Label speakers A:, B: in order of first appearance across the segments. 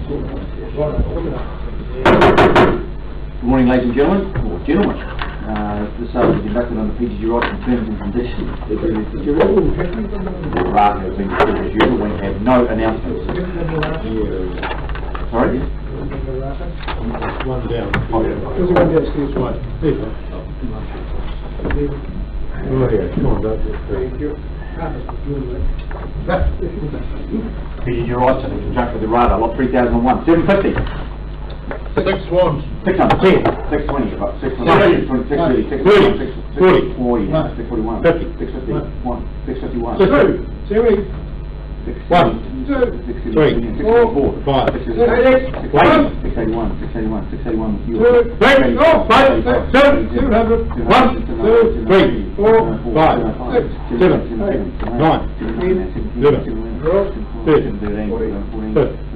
A: Good morning, ladies and gentlemen, or gentlemen. This sale is conducted under PGG Wrightson terms and conditions. The RAT has been distributed as usual. We have no announcements. Sorry?
B: One down.
C: There's one down, excuse me.
B: Oh yeah, come on, don't just
C: Thank you.
A: PGG Wrightson in conjunction with the RAT, lot 3001, 750.
B: 6 swans.
A: 600, 620, 620, 630, 640, 641, 50, 651, 651,
C: 2,
B: 1, 3, 4, 5, 6,
A: 681, 681, 681 with you.
C: 2, 3, 4, 5, 6, 7, 200, 1, 2, 3, 4, 5, 6, 7, 8, 9, 11, 12, 13, 14,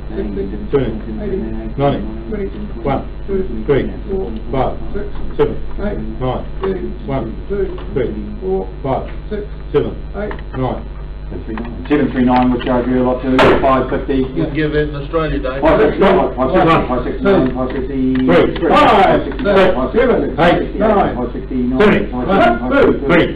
C: 15, 16, 18, 19, 20, 1, 2, 3, 4, 5, 6, 7, 8, 9, 1, 2, 3, 4, 5, 6, 7, 8, 9.
A: 739 would charge you a lot to 550.
B: You can give it in Australia, Dave.
A: 569, 569, 563, 567, 569, 569,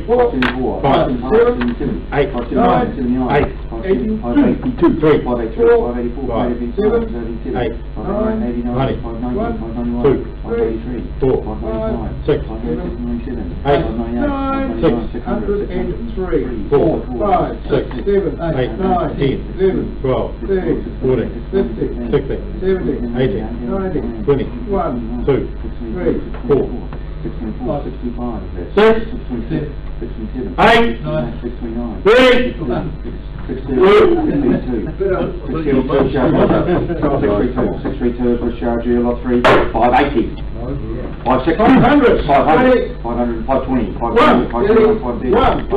A: 564, 567, 579, 582, 583, 584, 585, 587, 589, 590, 591, 593, 595, 6, 597, 8, 4, 5, 6, 7, 8, 9, 10, 11, 12, 13, 14, 15, 16, 17, 18, 19, 20, 1, 2, 3, 4, 64, 65, 6, 67, 67, 8, 9, 69, 3, 632 was charged you lot 3, 580. 560, 500, 500, 520, 520, 530, 531,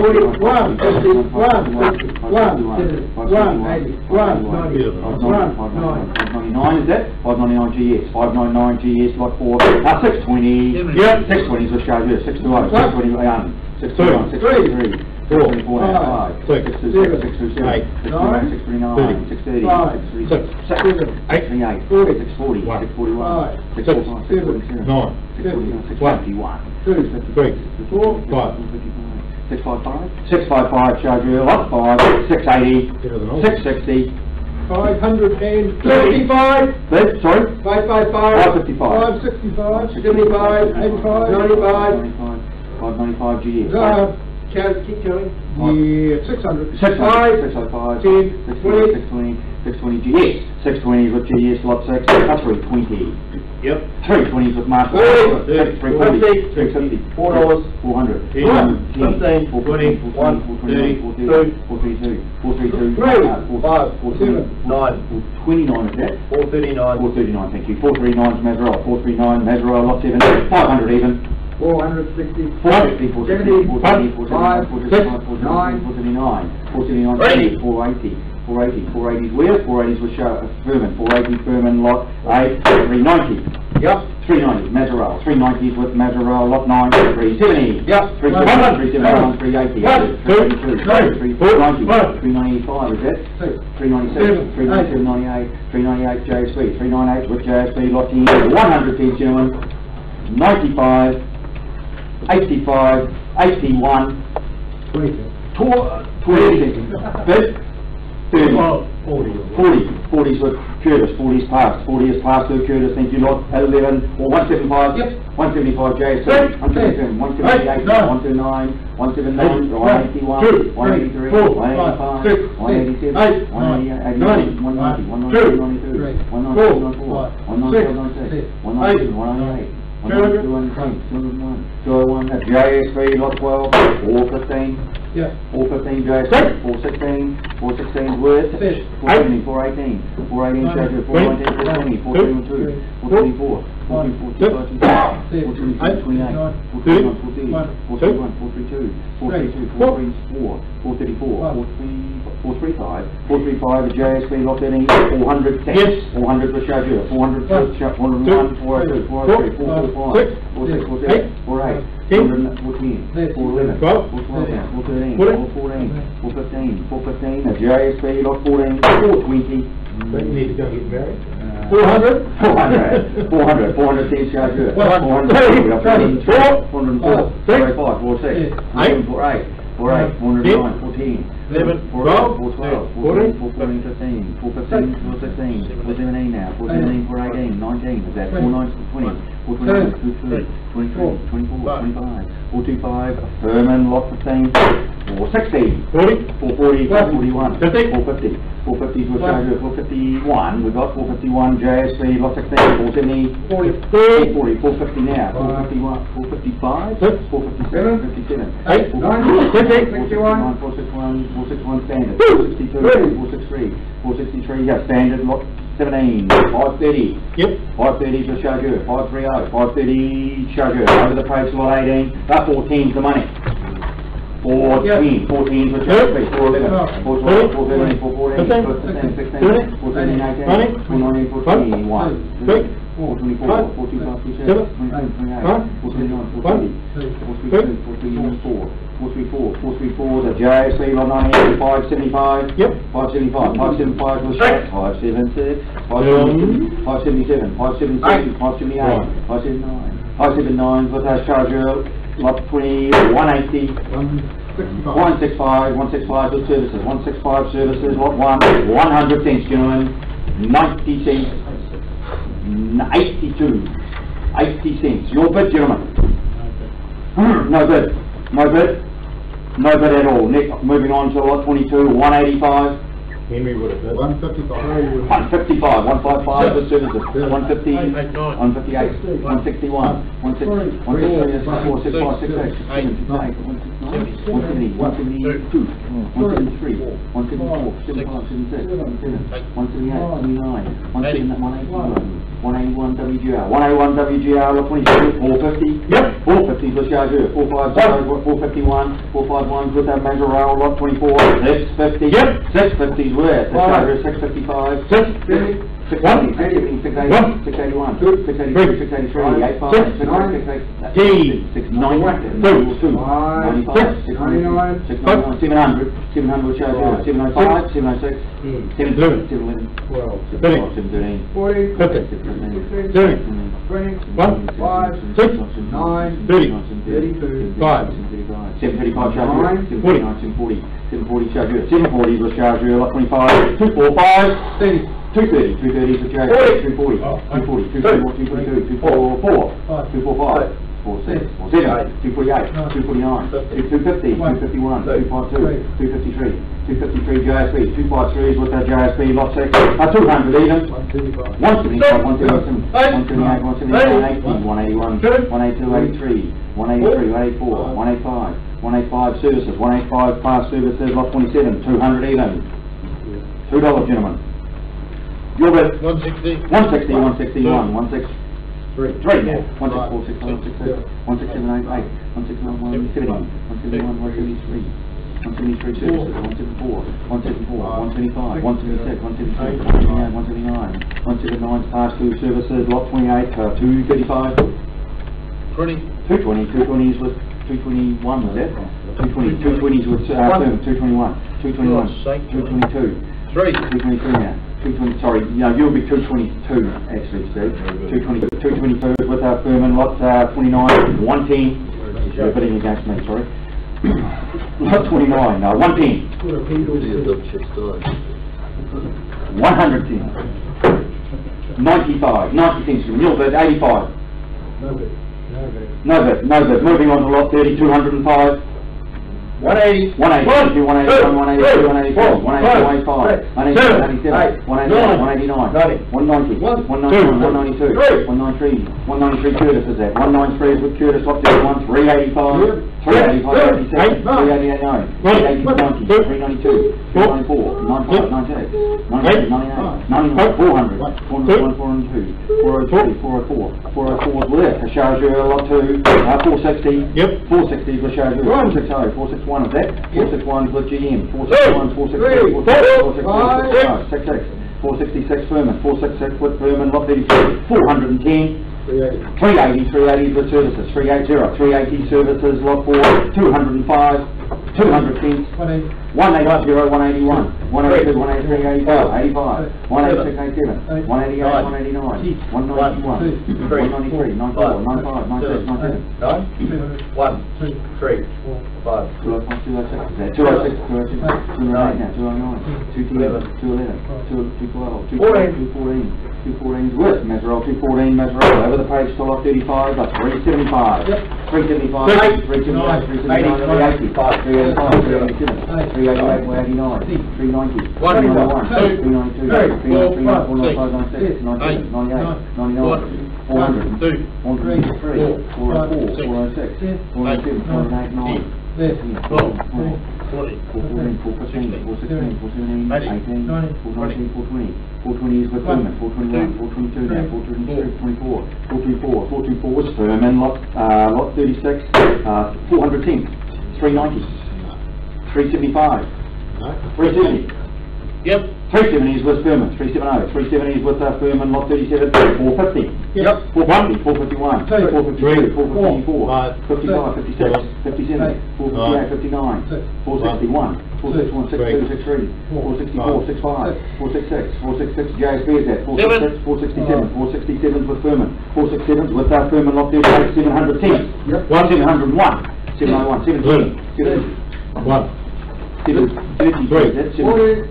A: 599 is that? 599 GS, 599 GS lot 4, 620, yep, 620 was charged you, 620, 621, 621, 623. 4, 5, 6, 6, 6, 7, 8, 6, 6, 6, 6, 8, 40, 640, 641, 647, 9, 651, 2, 4, 5, 655, 655, charge you lot 5, 680, 660,
C: 555,
A: sorry?
C: 555,
A: 555,
C: 565, 75, 85, 95,
A: 595 GS.
C: Keep going. Yeah, 600.
A: 605,
C: 10,
A: 620, 620 GS. 620s with GS lot 6, that's 320.
C: Yep.
A: 320s with master. 340, 350, $4, 400, 15, 20, 1, 30, 432, 432, 5, 7, 9, 29 is that? 439. 439, thank you. 439 is Mazarella, 439, Mazarella lot 7, 500 even.
C: 460,
A: 460, 470, 470,
C: 475,
A: 479, 480, 480 is where? 480 was Furman, 480 Furman lot 8, 390.
C: Yep. 390,
A: Mazarella, 390s with Mazarella lot 9, 370.
C: Yep.
A: 371, 380, 392, 390, 395 is that? 397, 397, 98, 398 JSB, 398 with JSB lot 10, 100 piece gentlemen, 95, 85, 81, 20, 40s with Curtis, 40s passed, 40 is passed to Curtis, thank you lot, 11, or 175, yep. 175 JSC, 177, 178, 179, 179, 181, 183, 185, 187, 188, 190, 192, 193, 194, 196, 197, 198, 201, that's JSB lot 12, 415, yeah. 415 JSB, 416, 416 Worth, 417, 418, 418 Treasure, 419, 420, 422, 424, 435 JSB lot 13, 400 400 for Charger, 400 401, 402, 403, 445, 4-6, 4-7, 4-8, 4-10, 4-11, 4-12, 4-13, 4-14, 4-15, a JSB lot 14, 4-20.
C: Don't you need to go and get married?
A: 400 cents charge good. 404, 405, 406, 408, 409, 14.
B: 11,
A: 12, 14, 15, 415, 416, 417 now, 417, 418, 19, is that 49, 20, 429, 22, 23, 24, 25, 425, Furman, lot 15, 460, 440, 441, 450, 450 was charged, 451, we got 451, JSB, lot 16, 470, 440, 450 now, 451, 455, 457, 57, 461, 461 standard, 462, 463, 463, yeah, standard, lot 17, 530, 530 for chargeur, 530, 530 chargeur, over the price, lot 18, that 14's the money. 14 for chargeur, 411, 412, 413, 414, 415, 16, 417, 18, 419, 421, 424, 425, 427, 428, 429, 430, 434, the JSB lot 98, 575, 575, 575 was shot, 576, 577, 577, 578, 579, 579 with our charger, lot 20, 180, 165, 165 with services, 165 services, lot 1, 100 cents, gentlemen, 90 cents, 82, 80 cents, your bid, gentlemen. No bid, no bid, no bid at all. Next, moving on to lot 22, 185.
C: Henry would have bid.
B: 155.
A: 155, 155 with services, 150, 158, 161, 160, 164, 165, 168, 170, 172, 173, 174, 75, 76, 178, 179, 181 WGR, 181 WGR, lot 22, 450, 450 for chargeur, 451, 451 with that major rail, lot 24, 650, 650 with the chargeur, 655, 650, 680, 680, 681, 682, 683, 85, 690, 95, 700, 700 with chargeur, 705, 706, 711, 713,
C: 40, 50, 70, 1, 5, 6, 9, 30, 32, 5,
A: 735 chargeur, 749, 740, 740 chargeur, 740 was chargeur, lot 25, 245, 230, 230 for chargeur, 240, 240, 241, 242, 244, 245, 46, 47, 248, 249, 250, 251, 252, 253, 253 JSB, 253s with that JSB, lot 6, 200 even, 175, 177, 178, 179, 80, 181, 182, 83, 183, 184, 185, 185 services, 185 pass services, lot 27, 200 even, $2 gentlemen. Your bid.
B: 160.
A: 160, 161, 163, 164, 167, 168, 169, 170, 171, 173, 173 services, 174, 174, 175, 176, 177, 178, 179, 179 pass through services, lot 28, 235,
B: 20.
A: 220, 220s with 221 was that? 220, 220s with 221, 221, 222, 223 now. 220, sorry, no, you'll be 222 actually, Steve. 222 with our Furman, lot 29, 110. You're bidding against me, sorry. Lot 29, no, 110. 110. 95, 90 cents from your bid, 85. No bid. Moving on to lot 30, 205. 180, 180, 181, 182, 184, 185, 187, 189, 190, 192, 193, 193 Curtis is that, 193 with Curtis, lot 31, 385, 385, 87, 388, 380, 90, 392, 394, 95, 98, 98, 99, 400, 402, 403, 404, 404 with a chargeur, lot 2, 460, 460 with chargeur, 460, 461 of that, 461 with GM, 461, 462, 466, 466 Furman, 466 with Furman, lot 33, 410,
B: 380.
A: 380 with services, 380, 380 services, lot 4, 205, 200 cents, 180, 181, 182, 183, 85, 186, 87, 188, 189, 191, 193, 94, 95, 96, 97.
B: 1, 2, 3, 4, 5.
A: 206, 208 now, 209, 210, 211, 212, 214, 214's worth, Mazarel, 214, Mazarel, over the page to lot 35, that's 375, 375, 379, 379, 380, 385, 387, 388, 389, 390, 391, 392, 393, 495, 96, 97, 98, 99, 400, 403, 404, 406, 407, 408, 9.
B: 12, 40,
A: 414, 415, 416, 417, 18, 419, 420. 420 is with Furman, 421, 422 now, 423, 424, 424 was Furman, lot 36, 410, 390, 375, 370.
B: Yep.
A: 370 is with Furman, 370, 370 is with Furman, lot 37, 450.
B: Yep.
A: 450, 451, 453, 454, 55, 56, 57, 458, 59, 461, 461, 62, 63, 464, 65, 466, 466, JSB is that, 466, 467, 467 with Furman, 467 with Furman, lot 38, 710, 701, 701, 720, 720. 740,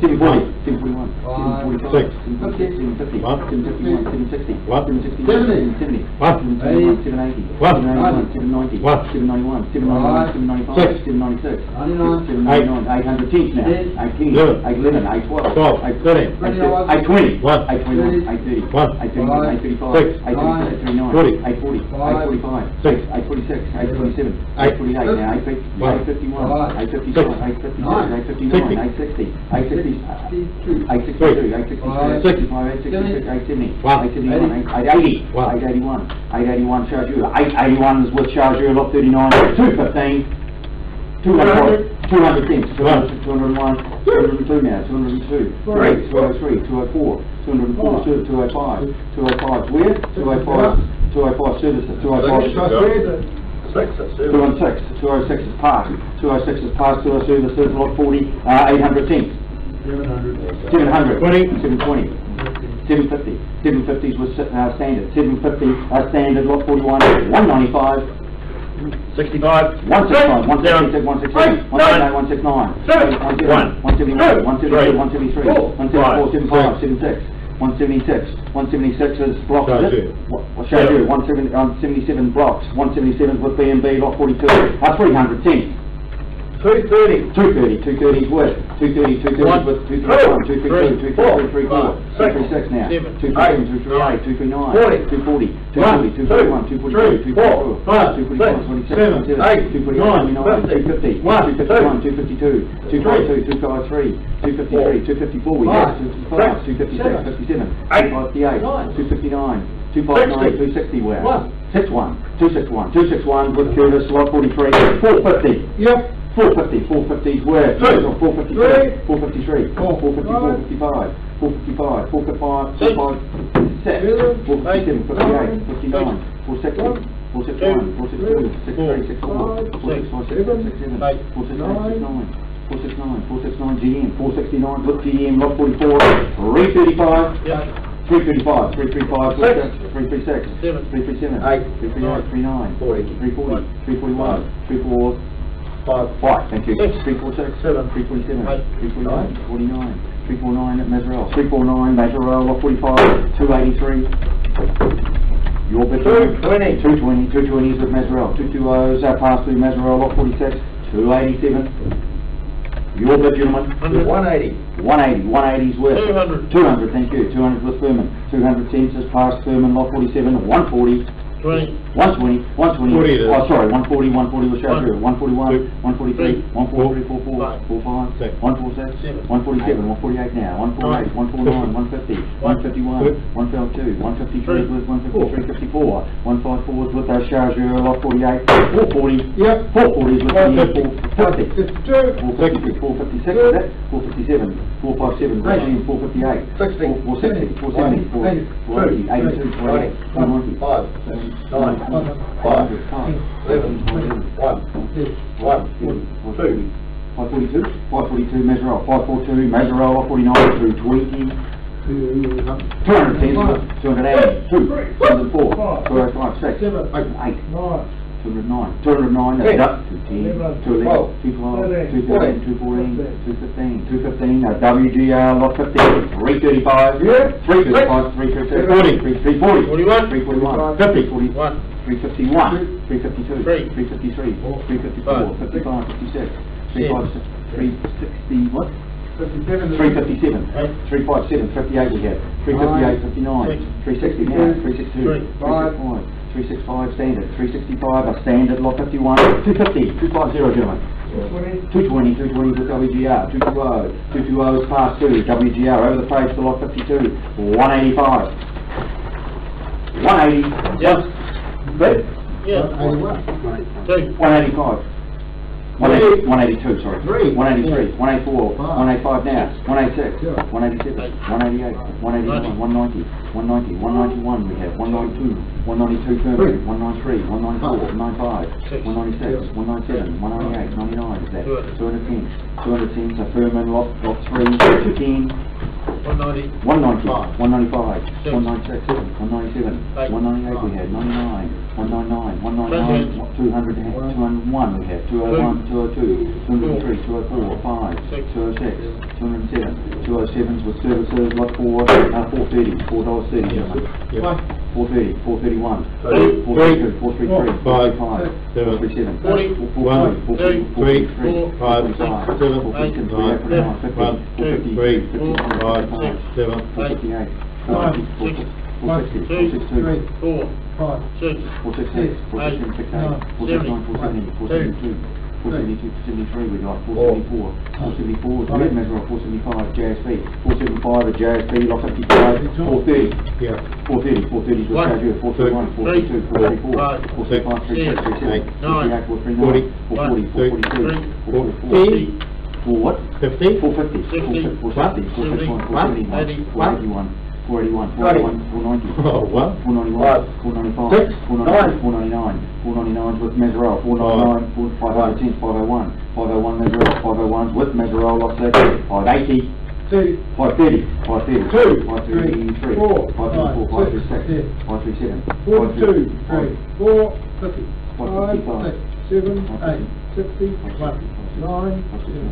A: 741, 745, 746, 750, 751, 760, 760, 770, 780, 790, 791, 795, 796, 799, 800 teams now, 810, 811, 812, 813, 820, 821, 830, 831, 835, 839, 840, 845, 846, 827, 848, now 851, 855, 859, 859, 860, 860, 862, 863, 865, 866, 870, 871, 880, 881, 881 Chargeur, 881 is with Chargeur, lot 39, 215, 200 cents, 201, 202 now, 202, 203, 204, 204, 205, 205, where? 205 services, 205 216, 206 is passed, 206 is passed to our services, lot 40, 800 cents. 700, 720, 750, 750s was standard, 750 standard, lot 41, 195,
B: 65,
A: 165, 166, 167, 169, 169, 171, 172, 173, 174, 75, 76. 176, 176 is blocks, is it? Chargeur, 177 blocks, 177 with B&B, lot 42, 310. 230. 230 is worth. 230 is with 231, 232, 233, 234, 236 now. 237, 238, 239, 240, 241, 242, 244, 245, 246, 247, 249, 250, 251, 252, 252, 253, 254 we have, 255, 256, 57, 258, 259, 259, 260 we're at. 261 with Curtis, lot 43, 450. Yep. 450's worth, 453, 453, 454, 55, 455, 455, 457, 457, 58, 59, 460, 461, 462, 63, 64, 465, 467, 468, 469, 469 GM, 469 with GM, lot 44, 335, 335, 335, 336, 337, 338, 39, 340, 341, 344, 5, thank you. 346, 347, 349, 349 at Mazarel, 349 Mazarel, lot 45, 283. Your bid. 220 is with Mazarel, 220's pass through Mazarel, lot 46, 287. Your bid, gentlemen.
B: 180.
A: 180's worth.
B: 200.
A: 200, thank you. 200 with Furman. 200 cents is past Furman, lot 47, 140.
B: 20.
A: 120, 120,
C: 40 it is.
A: oh sorry, 140, 140 was shown through, 141, 143, 143,
B: 5,
A: 45, 146,
B: 7,
A: 147, 148 now, 148, 149, 150, 151, 152, 153 was 153, 54, 154 was with those chargeurs, lot 48, 440,
C: Yep.
A: 440 is with the 450.
C: 52.
A: 456, is that? 457, 457, 458,
B: 60,
A: 460, 470, 480, 82,
B: 90,
A: 490,
B: 5, 9, 5, 11, 1, 2.
A: 542, 542, measure off, 542, measure off, 49 through 20, 210, 280, 2, 204, 205, 6, 8, 209, 209, that's up, 210, 211, 212, 213, 214, 215, 215, WGR, lot 15, 335, 335, 337, 340,
B: 41,
A: 341,
C: 50,
A: 41, 351, 352, 353, 354, 55, 56, 360, what? 357, 357, 58 we have, 358, 59, 360 now, 362, 365 standard, 365 a standard, lot 51, 250, 250 gentlemen. 220, 220 with WGR, 220, 220 is class 2, WGR over the page to lot 52, 185, 180,
B: Yes.
A: but
B: Yeah. 2.
A: 185. 182, sorry. 183, 184, 185 now, 186, 187, 188, 189, 190, 190, 191 we have, 192, 192 firmly, 193, 194, 195, 196, 197, 198, 99 is that, 210, 210, so Furman lot 3, 210,
B: 190,
A: 190, 195, 196, 197, 198 we had, 99, 199, 199, 200, 201 we had, 201, 202, 203, 204, 5, 206, 207, 207s with services, lot 4, 430, $4.30 gentlemen. 430, 431, 432, 433, 435, 437, 440, 443, 445, 447, 450, 458, 460, 462,
B: 4,
A: 466, 467, 468, 469, 470, 472, 473 we got, 474, 474 is the red measure of 475, JSB, 475 at JSB, lot 55, 430, 430, 430 is the charger, 431, 432, 434, 435, 36, 37, 48, 439, 440, 442, 440, 4 what?
C: 50,
A: 450, 460, 461, 471, 481, 481, 481, 490,
C: oh, what?
A: 491, 495, 499, 499's with Mesurel, 499, 510, 501, 501 Mesurel, 501's with Mesurel, lot 6, 580, 530, 532, 533, 534, 536, 537,
C: 42, 450,
A: 555,
C: 7, 8, 60, 1, 9, 2,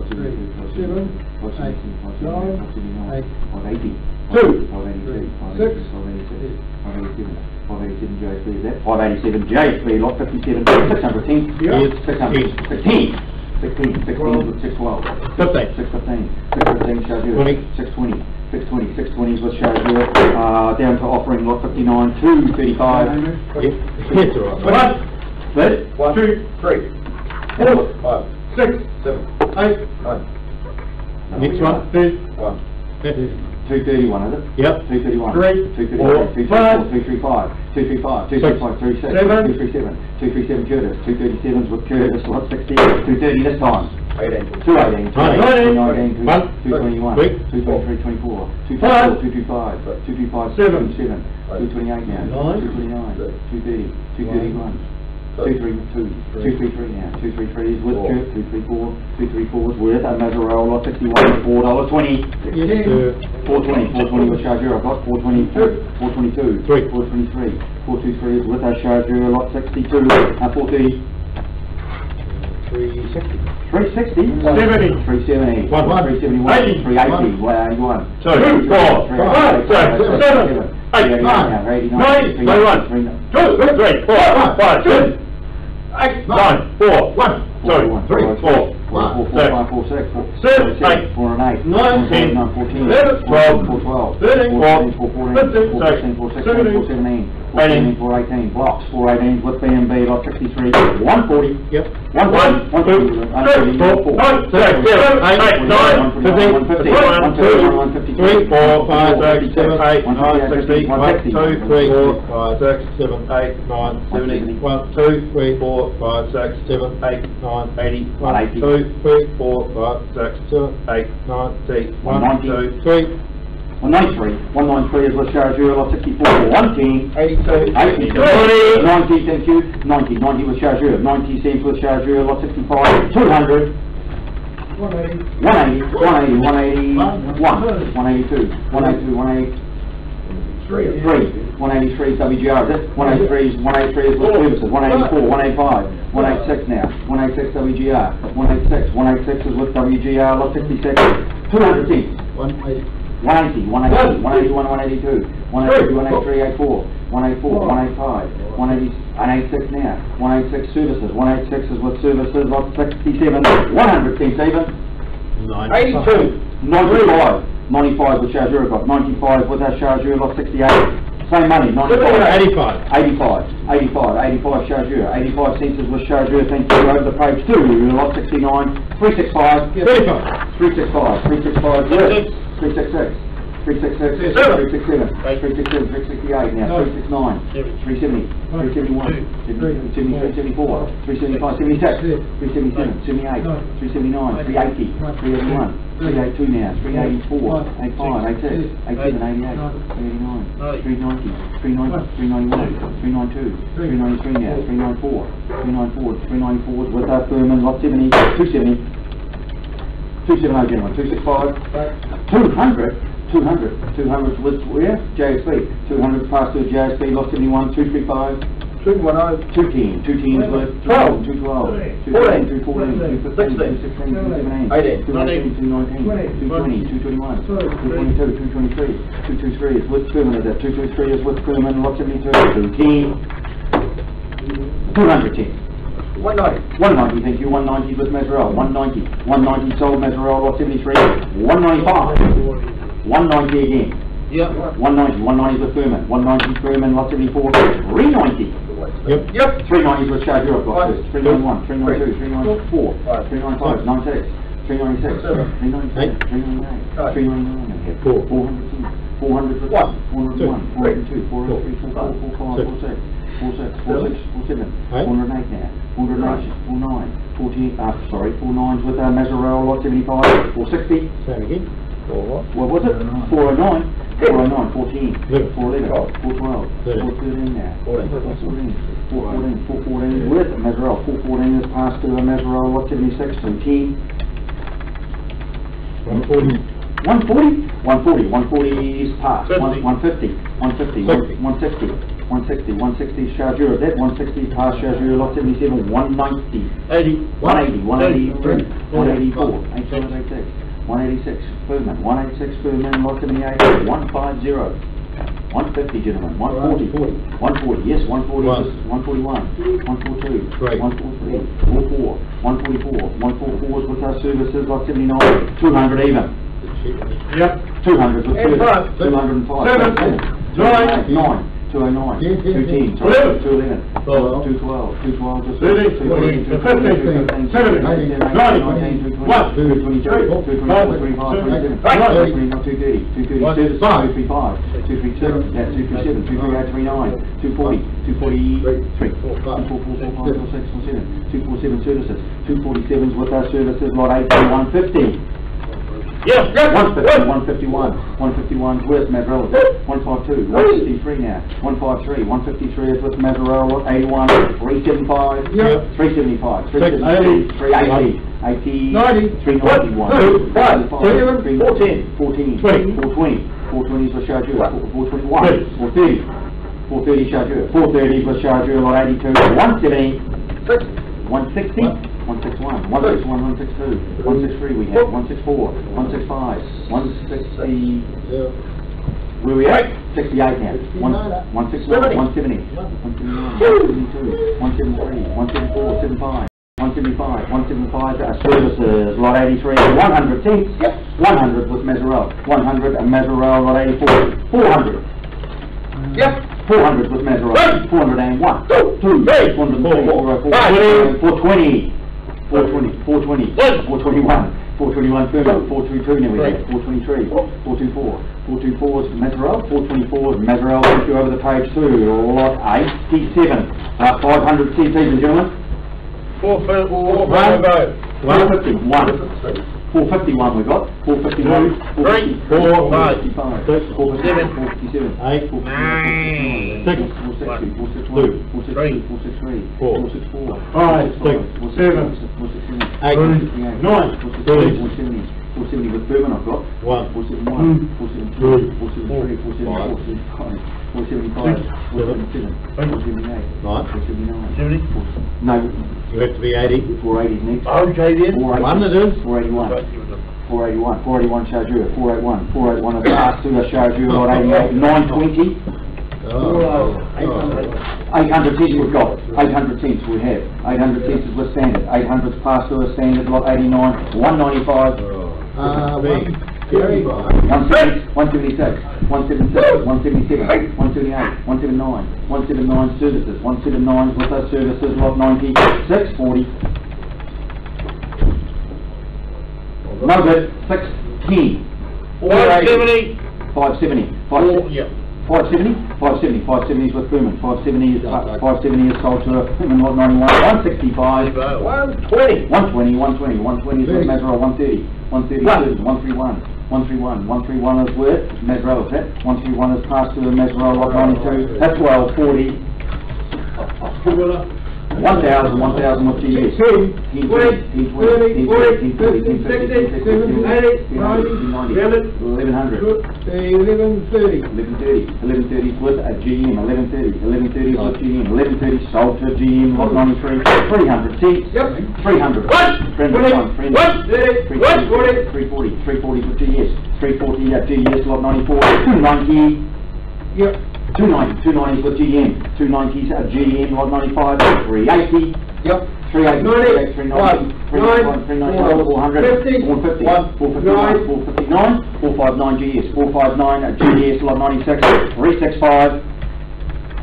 C: 3, 7, 8, 9, 8,
A: 580,
C: 2,
A: 583,
C: 6,
A: 587, 587 JSB, is that? 587 JSB, lot 57, 610,
C: Yes.
A: 600, 16, 16 with 612,
C: 15,
A: 615 shows you,
C: 20,
A: 620, 620, 620 is what shows you, down to offering lot 59, 235,
C: yes, yes, all right.
A: but,
B: 1, 2, 3, 4, 5, 6, 7, 8, 9.
C: Next one, 2,
B: 1.
A: 231 is it?
C: Yep.
A: 231,
C: 3,
A: 234, 234, 235, 235, 235, 36, 237, 237 Curtis, 237s with Curtis, lot 60, 230 this time.
B: 18.
A: 218, 219, 221, 223, 24, 224, 225, 225, 227, 228 now, 229, 230, 231, 232, 233 now, 233 is with Kurt, 234, 234 is with a Mazzarella, lot 61, $4.20,
C: yes,
A: 420 with Charger, I've got 420, 422, 423, 423 is with a Charger, lot 62, 430,
C: 360,
A: 360,
C: 70,
A: 370,
C: 1,
A: 371, 380, 81,
C: 2, 4, 5, 6, 7, 8, 9, 9, 1, 2, 3, 4, 5, 6, 8, 9, 4, 1, 2, 3, 4,
A: 4, 5, 4, 6, 4, 7, 4, 8,
C: 9, 10,
A: 14,
C: 11,
A: 12, 12,
C: 13,
A: 14, 14,
C: 15,
A: 4, 16, 4, 17,
C: 18,
A: 4, 18, blocks, 4, 18, with B&B, lot 63, 140,
C: Yep.
A: 140, 140,
C: 3, 4, 5, 6, 7, 8, 9, 15, 1, 2, 3, 4, 5, 6, 7, 8, 9, 60, 1, 2, 3, 4, 5, 6, 7, 8, 9, 70, 1, 2, 3, 4, 5, 6, 7, 8, 9, 80, 1, 2, 3, 4, 5, 6, 7, 8, 9, 10, 1, 2, 3,
A: 193 is with Chargeur, lot 64, 110,
C: 82,
A: 90, thank you, 90 with Chargeur, 90 cents with Chargeur, lot 65, 200, 180, 181, 182, 183 WGR, is it? 183 is with services, 184, 185, 186 now, 186 WGR, 186 is with WGR, lot 66, 200 cents. 180, 181, 182, 183, 84, 185, 186 now, 186 services, 186 is with services, lot 67, 100 cents even,
C: 82,
A: 95 with Chargeur, got 95 with our Chargeur, lot 68, same money, 95, 85 Chargeur, 85 cents is with Chargeur, thank you, over the page 2, lot 69, 365, 365, 366, 367, 368 now, 369, 370, 371, 374, 375, 76, 377, 78, 379, 380, 381, 382 now, 384, 85, 86, 87, 88, 89, 390, 391, 392, 393 now, 394, 394 with our Furman, lot 70, 270, 270 gentlemen, 265, 200 with where? JSB, 200 past through JSB, lot 71, 235, 210, 210 with 12, 212, 214, 215, 216, 217, 219, 220, 221, 222, 223, 223 is with Furman, is that 223 is with Furman, lot 72, 210, 210. 190, thank you, 190 with Mazarel, 190 sold Mazarel, lot 73, 195, 190 again, 190 with Furman, 190 Furman, lot 74, 390, 390 with Chargeur, got first, 391, 392, 394, 395, 96, 396, 397, 398, 399, 400 with 401, 402, 403, 404, 405, 406, 407, 408 now, 409, 49s with Mazarel, lot 75, 460,
C: same again,
A: what was it? 409, 14, 411, 412, 413 now, 414 with Mazarel, 414 is passed to Mazarel, lot 76, 210, 140 is passed, 150, 160 Chargeur, that 160 past Chargeur, lot 77, 190, 183, 184, 87, 186 Furman, 186 Furman, lot 78, 150, 150 gentlemen, 140, yes, 140, 141, 142, 143, 44, 144 is with our services, lot 79, 200 even. 200 with service, 205, 9, 209, 210, 211, 212, 212, 213, 214, 215, 216, 217, 218, 222, 223, 224, 225, 226, 227, 237, 238, 239, 240, 243, 247 services, 247s with our services, lot 8, 150. 151 with Mazarel, 152, 153 now, 153 is with Mazarel, 81, 375, 375, 380, 380, 391, 390, 410, 420 is with Chargeur, 421, 430 Chargeur, 430 is with Chargeur, lot 82, 170, 160, 161, 162, 163 we have, 164, 165, 160, where we at? 68 now, 161, 170, 179, 172, 173, 174, 75, 175, 175, services, lot 83, 100 cents, 100 with Mazarel, 100 and Mazarel, lot 84, 400. 400 with Mazarel, 401, 2, 3, 420, 421, 421 Thurman, 422 now we have, 423, 424, 424 is Mazarel, 424 is Mazarel, take you over the page too, lot 87, 500 cents even gentlemen. 451, 451 we got, 451, 455, 457, 8, 460, 462, 463, 464, 5, 6, 7, 8, 9, 470 with Thurman I've got, 471, 472, 473, 474, 475, 477, 478, 479,
C: 70?
A: No,
C: You have to be 80.
A: 480 next.
C: Okay then. 1 it is.
A: 481. 481. 481 Charger. 481. 481 of the last two are Charger. Lot 88. 920. 800 cents we've got. 800 cents we have. 800 cents is with standard. 800's past to a standard. Lot 89. 195. 176, 176, 177, 178, 179, 179 services, 179 with us services, lot 90, 640. No good, 610.
C: 570.
A: 570. 570 is with Thurman, 570 is sold to Thurman, lot 91, 165, 120 is with Mazarel, 130, 131 is with Mazarel, is that? 131 is passed to the Mazarel, lot 92, that's 1240. 1,000 with GS. 10, 20, 30, 40, 50, 60, 70, 80, 90, 1100. 1130 is with a GM, 1130 is with GM, 1130 sold to GM, lot 93, 300 seats, 300, 340 with GS, 340 at GS, lot 94, 290, 290 with GM, 290s at GM, lot 95, 380, 380, 390, 400, 450, 459, 459 GS, 459 at GS, lot 96, 365,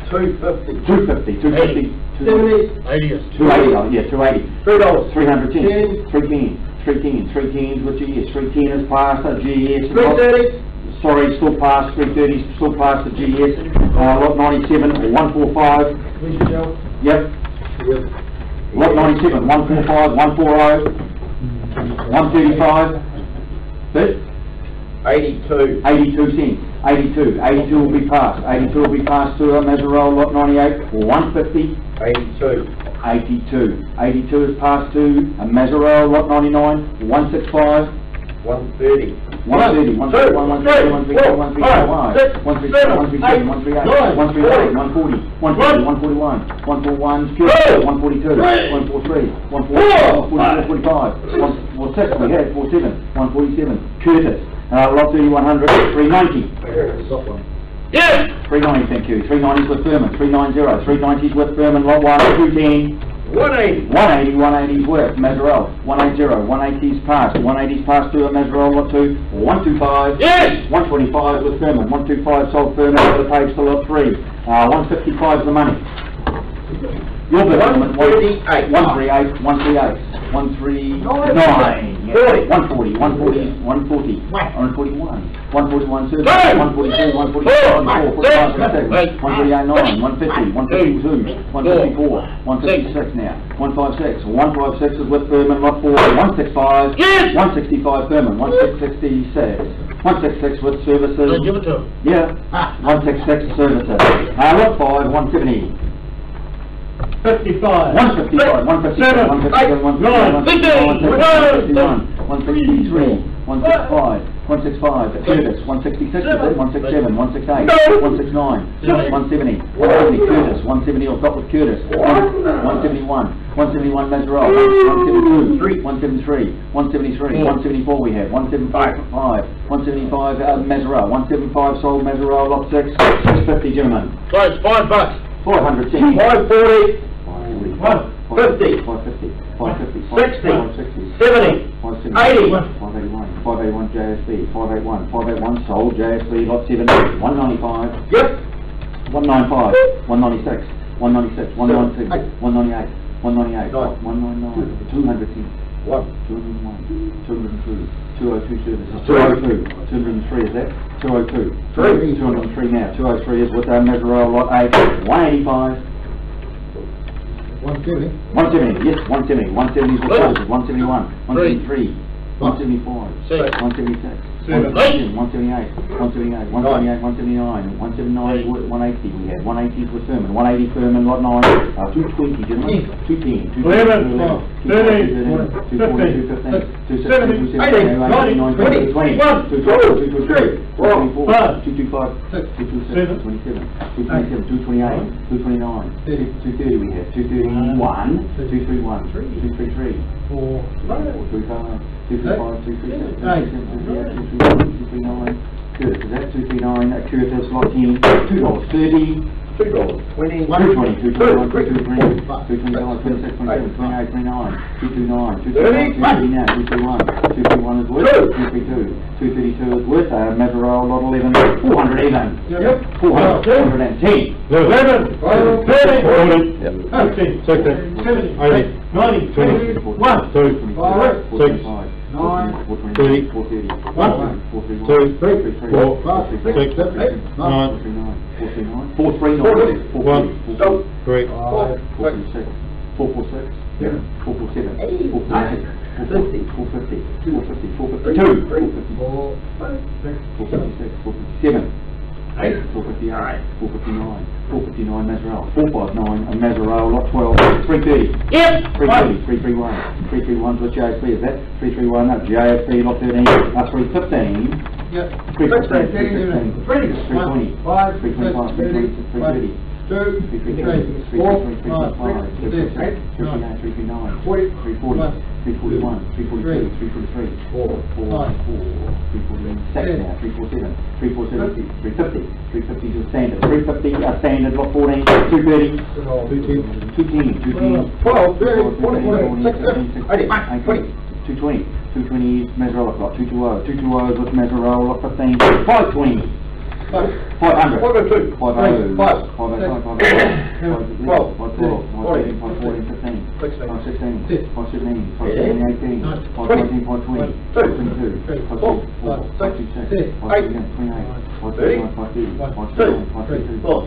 A: 250, 280, 280, $3 310 with GS, 310 is passed at GS, 330. Sorry, still past 330, still past the GS, lot 97, 145, yep, lot 97, 145, 140, 135, bit? 82 cents, 82 will be passed, 82 will be passed to Mazarel, lot 98, 150, 82 is passed to Mazarel, lot 99, 165, 130, 131, 132, 133, 134, 137, 138, 140, 141, 142, 143, 144, 145, 146 we had, 147, 147, Curtis, lot 3100, 390. Yes! 390, thank you. 390's with Thurman, 390, 390's with Thurman, lot 1, 210. 180's with Mazarel, 180's passed, 180's passed to a Mazarel, lot 2, 125, yes! 125 with Thurman, 125 sold Thurman, over the page to lot 3, 155 the money. Your bid, 138, 139, 141, 141 service, 142, 143, 149, 150, 152, 154, 156 now, 156 is with Thurman, lot 4, 165, 165 Thurman, 166, 166 with services, give it to him. Yeah, 166 services, lot 5, 170. 155, 157, 157, 163, 165, 165, Curtis, 166, 167, 168, 169, 170, 170 Curtis, 170 I've got with Curtis, 171 Mazarel, 172, 173, 174 we have, 175 Mazarel, 175 sold Mazarel, lot 6, 650 gentlemen.
C: Right, $5.
A: 400 cents.
C: 540.
A: 550. 550,
B: 60, 70, 80,
A: 581 JSB, 581 sold, JSB lot 7, 195,
B: yep,
A: 195, 196, 196, 192, 198, 198, 199, 210, 201, 202, 202 services, 202, 203 is that? 202, 203 now, 203 is with our Meserole lot 8, 185,
B: 170,
A: 170, yes, 170, 170 is what services, 171, 173, 175, 176, 177, 178, 178, 178, 179, 179, 180 we had, 180 for Furman, 180 Furman, lot 9, 220, gentlemen, 210, 210, 211, 213, 214, 215, 216, 217, 218, 220, 222, 225, 226, 227, 228, 229, 230 we had, 231, 231, 233, 235, 235, 237, 238, 239, good, so that's 239, Curtis, lot 10, $2.30, $2.20, 220, 221, 223, 229, 26, 27, 28, 29, 229, 230 now, 231 is worth, 232, 232 is worth, Meserole, lot 11, 400 even, 410,
B: 11, 30,
C: 16, 17, 18, 19, 20, 1, 2, 6, 9, 30, 1, 2, 3, 4, 5, 6, 7, 8, 9,
A: 439,
C: 1, 3,
A: 446, 447, 446, 450, 452, 456, 457, 458, 459, 459 Meserole, 459 and Meserole, lot 12, 330.
B: Yep.
A: 330, 331, 331's with JSB, is that? 331, no, JSB, lot 13, 315.
B: Yep.
A: 315, 320,
B: 5,
A: 325, 326, 330.
B: 2, 3, 4, 5, 6, 7, 8, 9,
A: 339,
B: 40,
A: 340, 341, 342, 343, 4, 346 now, 347, 347, 350 is standard, 350 standard, lot 14, 230, 210,
B: 12, 30, 40, 6, 7, 8, 9, 20.
A: 220, 220 is Meserole lot, 220, 220 is with Meserole lot 15, 520. 500,
B: 502,
A: 500, 505, 512, 513, 15, 516, 517, 518, 519, 520, 522, 524, 526, 527, 28, 529, 530, 531, 532, 534,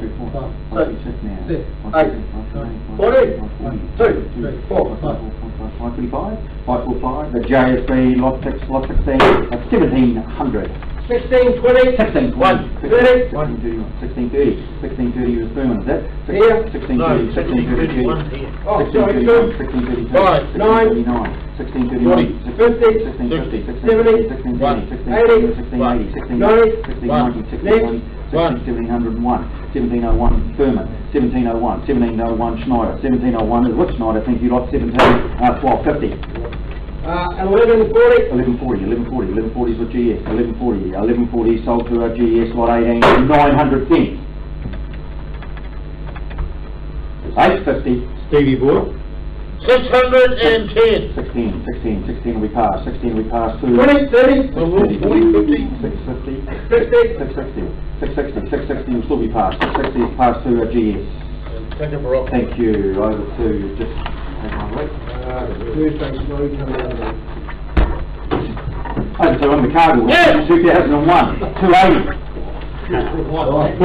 A: 536 now, 538, 540, 525, 545, the JSB lot 6, lot 16, 1700.
B: 16, 20,
A: 16,
B: 1,
A: 30,
B: 30,
A: 1630, 1630 was Furman, is that?
B: Yeah.
A: 1630, 1630, 1632,
B: 5, 9,
A: 1639,
B: 50,
A: 1650,
B: 70,
A: 1660, 1670, 1680, 1690, 1690, 1701 Furman, 1701, 1701 Schneider, 1701 is which Schneider, thank you, lot 17, 1250.
B: 1140,
A: 1140 is with GS, 1140 sold to our GS lot 18, 900 cents. 850.
C: Stevie Boy.
B: 610,
A: 16 we pass, 16 we pass to
B: 20, 30,
A: 40, 50, 650,
B: 60,
A: 660 will still be passed, 660 is passed to our GS. Thank you, over to just hang on, wait. Oh, so on the card, 2001, 280. 240,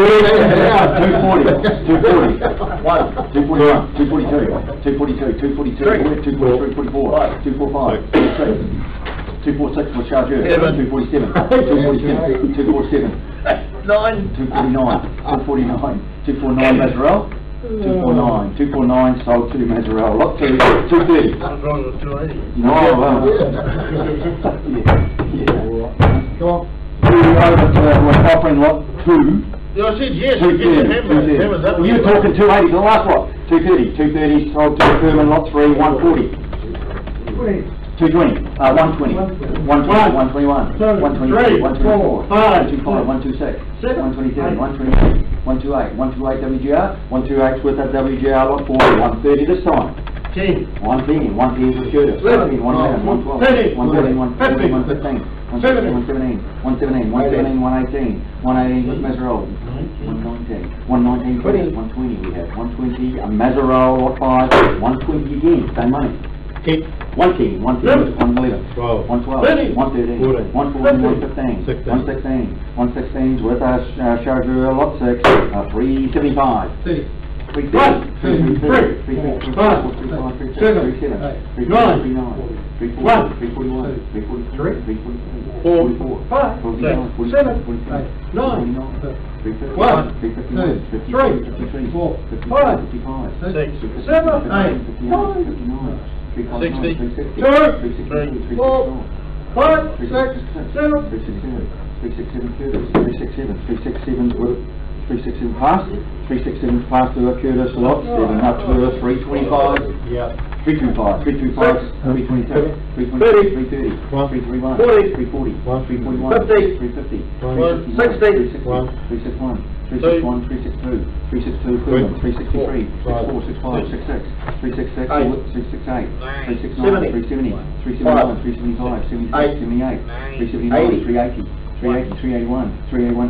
A: 241, 242, 243, 245, 246 for charger, 247, 249 Meserole, 249 sold to Meserole, lot 2, 230. No, well. Yeah. Go on. We're offering lot 2.
B: I said yes,
A: 230. You were talking 280 the last lot. 230 sold to Furman, lot 3, 140. 220, 120, 120, 121, 123, 124, 125, 126, 127, 128, 128 WGR, 128 with that WGR lot 40, 130 this time.
B: 10.
A: 110 with Curtis. 111, 112, 113, 114, 115, 117, 118, 118 with Mazzarol. 119, 120 we have. 120, a Mazzarol lot 5, 120 again, same money. 110 with 111, 112, 113, 114, 115, 116, 116 with Chargeur lot 6, 375. 370, 371, 367 past, 367 past to Curtis lot, 7 up to 325, 325, 326, 330, 331, 340, 341, 350, 361, 362, 363, 64, 65, 66, 368, 369, 370, 371, 375, 76, 78, 379, 380, 381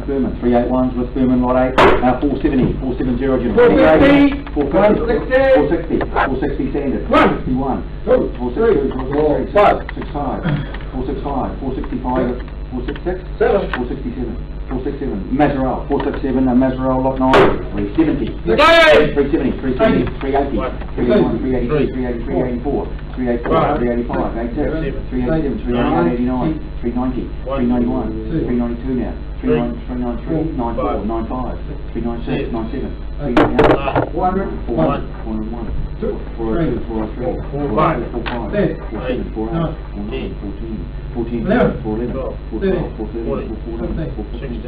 A: Thurman, 381s with Thurman lot 8, 470, 470 Jim, 450, 460, 460 Sanders, 461, 462, 465, 465, 465, 466, 467, 467, Mazzarol, 467, Mazzarol lot 9, 370, 370, 370, 380, 381, 383, 383, 384, 384, 385, 86, 387, 388, 89, 390, 391, 392 now, 393, 94, 95, 396, 97, 398, 401, 402, 403, 405, 407, 408, 409, 14, 411, 412, 413, 414, 415, 416,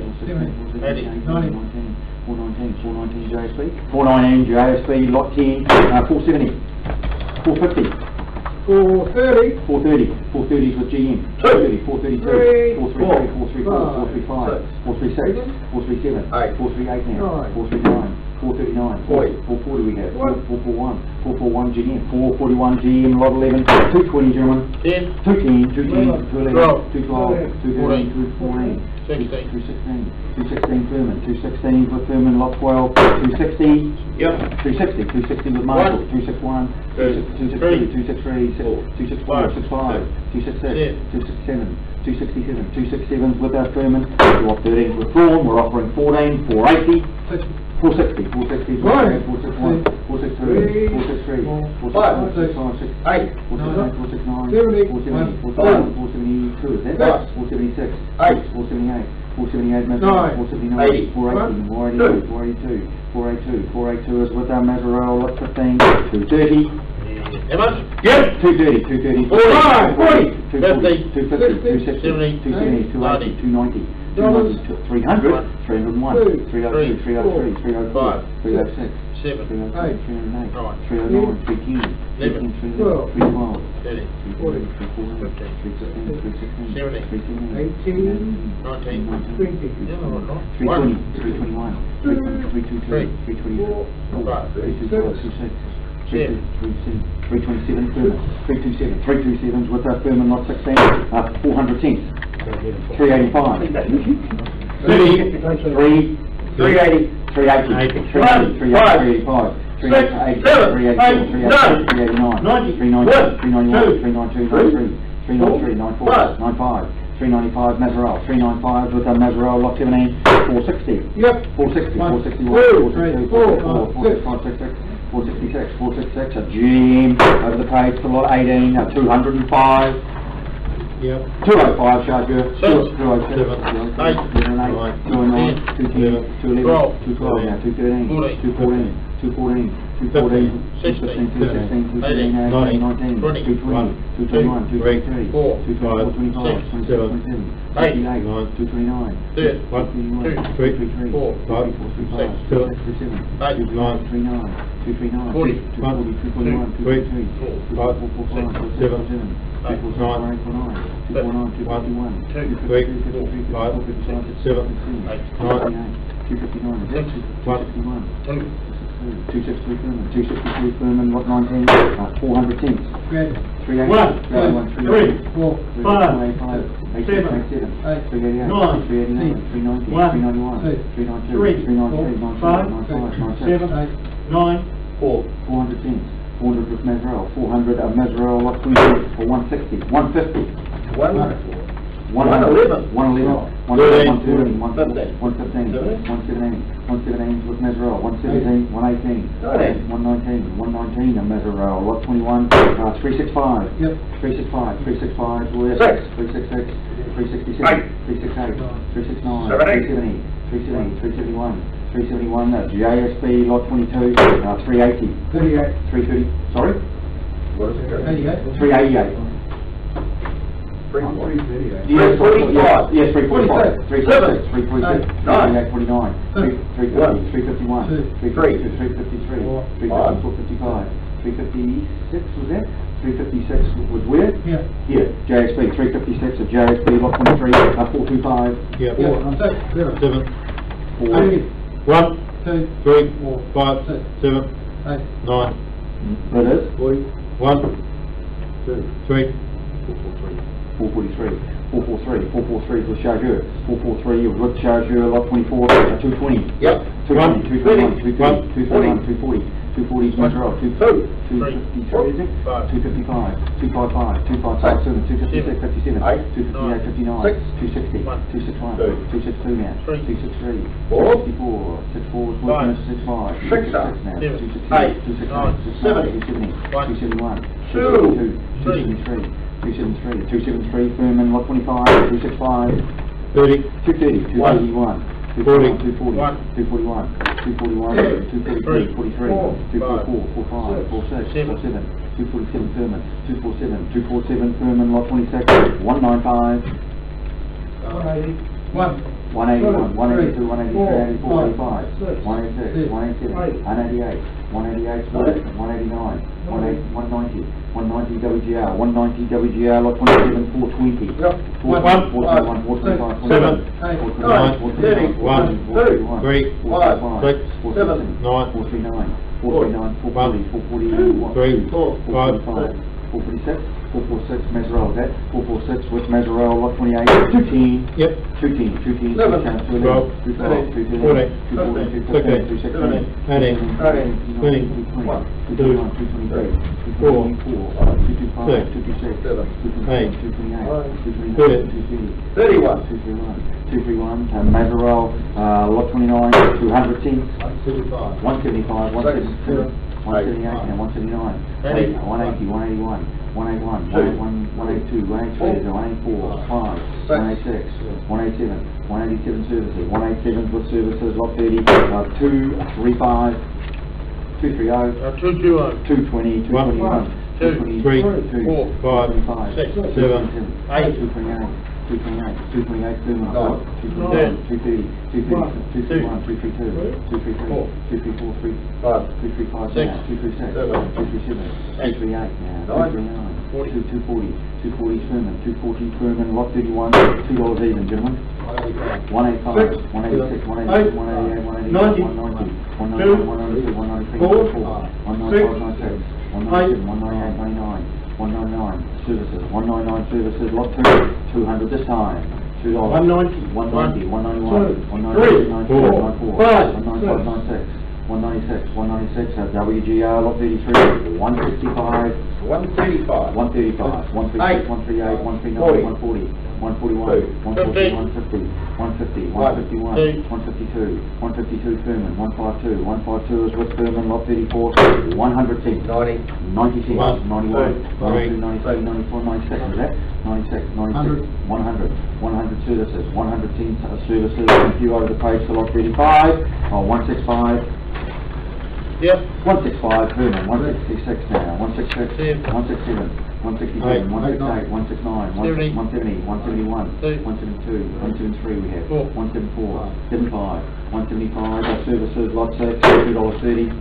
A: 419 JSP, 419 JSP lot 10, 470, 450. 430, 430s with GM, 430, 432, 433, 434, 435, 436, 437, 438 now, 439, 439, 440 we have, 441, 441 GM, 441 GM, lot 11, 220 gentlemen, 210, 210, 211, 212, 213, 214, 216, 216 Thurman, 216 with Thurman lot 12, 260, 360, 260 with Marshall, 261, 263, 263, 264, 265, 266, 267, 267, 267 with our Thurman, lot 13 with Thorn, we're offering 14, 480, 460, 460, 461, 462, 463, 465, 468, 469, 470, 472, is that? 476, 478, 478 Mazzarol, 479, 480, 482, 482, 482 is with our Mazzarol at 15, 230.
B: How much?
A: Yep. 230, 230, 40, 250, 260, 270, 280, 290, 300, 301, 302, 303, 304, 306, 308, 308, 309, 310, 312, 312, 316, 316, 317, 320, 321, 322, 324, 326, 327 Thurman, 327s with our Thurman lot 16, 400 cents, 385, 380, 380, 380, 385, 388, 389, 391, 392, 93, 393, 94, 95, 395 Mazzarol, 395 with our Mazzarol lot 17, 460, 460, 461, 462, 464, 466, 466, a GM over the page for lot 18, 205, 205 Chargeur, 207, 208, 209, 210, 211, 212 now, 213, 214, 214, 214, 215, 216, 217, 18, 19, 220, 221, 223, 224, 25, 26, 27, 28, 229, 231, 233, 234, 235, 237, 239, 239, 240, 241, 243, 244, 247, 249, 249, 251, 253, 255, 256, 259, 261, 261, 262 Thurman, 263 Thurman, lot 19, 400 cents. 380,
B: 1, 2, 3, 4, 5, 6, 7, 8, 9,
A: 390,
B: 1,
A: 391,
B: 2,
A: 392,
B: 3, 4, 5, 6, 7, 8, 9, 4.
A: 400 cents. 400 with Mazarel, 400 of Mazarel, lot 20 for 160, 150. 111, 111, 113, 115, 117 with Mazarel, 117, 118, 119 of Mazarel, lot 21, 365, 365 with 366, 367, 368, 369, 370, 371, JSB, lot 22, 380, 330, sorry?
B: What is it?
A: 388.
B: 338.
A: Yes,
B: 345.
A: Yes, 345. 346, 346,
B: 9,
A: 349, 350, 351, 352, 353, 354, 55, 356 was that? 356 was where?
B: Yeah.
A: Here, JSB, 356 of JSB, lot 23, 425.
C: Yeah.
B: 4,
C: 7,
A: 4.
C: 1,
B: 2,
C: 3,
B: 4,
C: 5, 7,
B: 8,
C: 9,
A: That is?
C: 1, 2, 3,
A: 443. 443 with Chargeur. 443 with Chargeur, lot 24, 220.
B: Yep.
A: 220, 221, 231, 240. 240 is Montreal. 253 is it? 255, 255, 257, 256, 57, 258, 59, 260, 261, 262 now, 263, 264, 64 is Wilson, 65, 266 now, 268, 269, 270, 271, 272, 273 Thurman, lot 25, 265,
C: 30,
A: 230, 281, 240, 241, 243, 43, 244, 45, 46, 47, 247 Thurman, 247 Thurman, lot 26, 195, 181, 182, 183, 184, 185, 186, 187, 188, 188 189, 190, 190 WGR, 190 WGR, lot 27, 420. 421, 425,
C: 7,
A: 429, 431,
C: 3,
A: 445,
C: 6,
A: 447,
C: 9,
A: 439, 440, 441,
C: 3, 4, 5,
A: 446, 446 Mazarel, is that? 446 with Mazarel, lot 28, 210.
C: Yep.
A: 210, 210,
C: 12,
A: 211, 212, 213, 214, 215, 216,
C: 18,
A: 20,
C: 20,
A: 221, 223, 224, 225, 226, 227, 228, 229, 230, 231, Mazarel, lot 29, 200 cents, 175, 177, 178 and 179, 180, 181, 181, 182, 183, 184, 5, 186, 187, 187 services, 187 with services, lot 30, 235, 230, 220, 221, 223, 2, 5, 6, 7, 8, 228, 228, 228, 230, 231, 232, 233, 234, 235, 236, 237, 238 now, 239, 240, 240 Thurman, 240 Thurman, lot 31, $2 even, gentlemen. 185, 186, 187, 188, 189, 190, 192, 193, 194, 195, 196, 197, 198, 99. 199 services, 199 services, lot 2, 200 this time, $2. 190, 191, 192, 94, 195, 96, 196, WGR, lot 33, 165, 135, 136, 138, 139, 140, 141, 150, 150, 151, 152, 152 Thurman, 152, 152 is with Thurman, lot 34, 100 cents, 90 cents, 91, 92, 93, 94, 96, is that? 96, 96, 100, 100 services, 100 cents services, if you over the page to lot 35, 165,
C: Yep.
A: 165 Thurman, 166 now, 166, 167, 167, 168, 169, 170, 171, 172, 173 we have, 174, 75, 175, our services, lot 6, $2.30,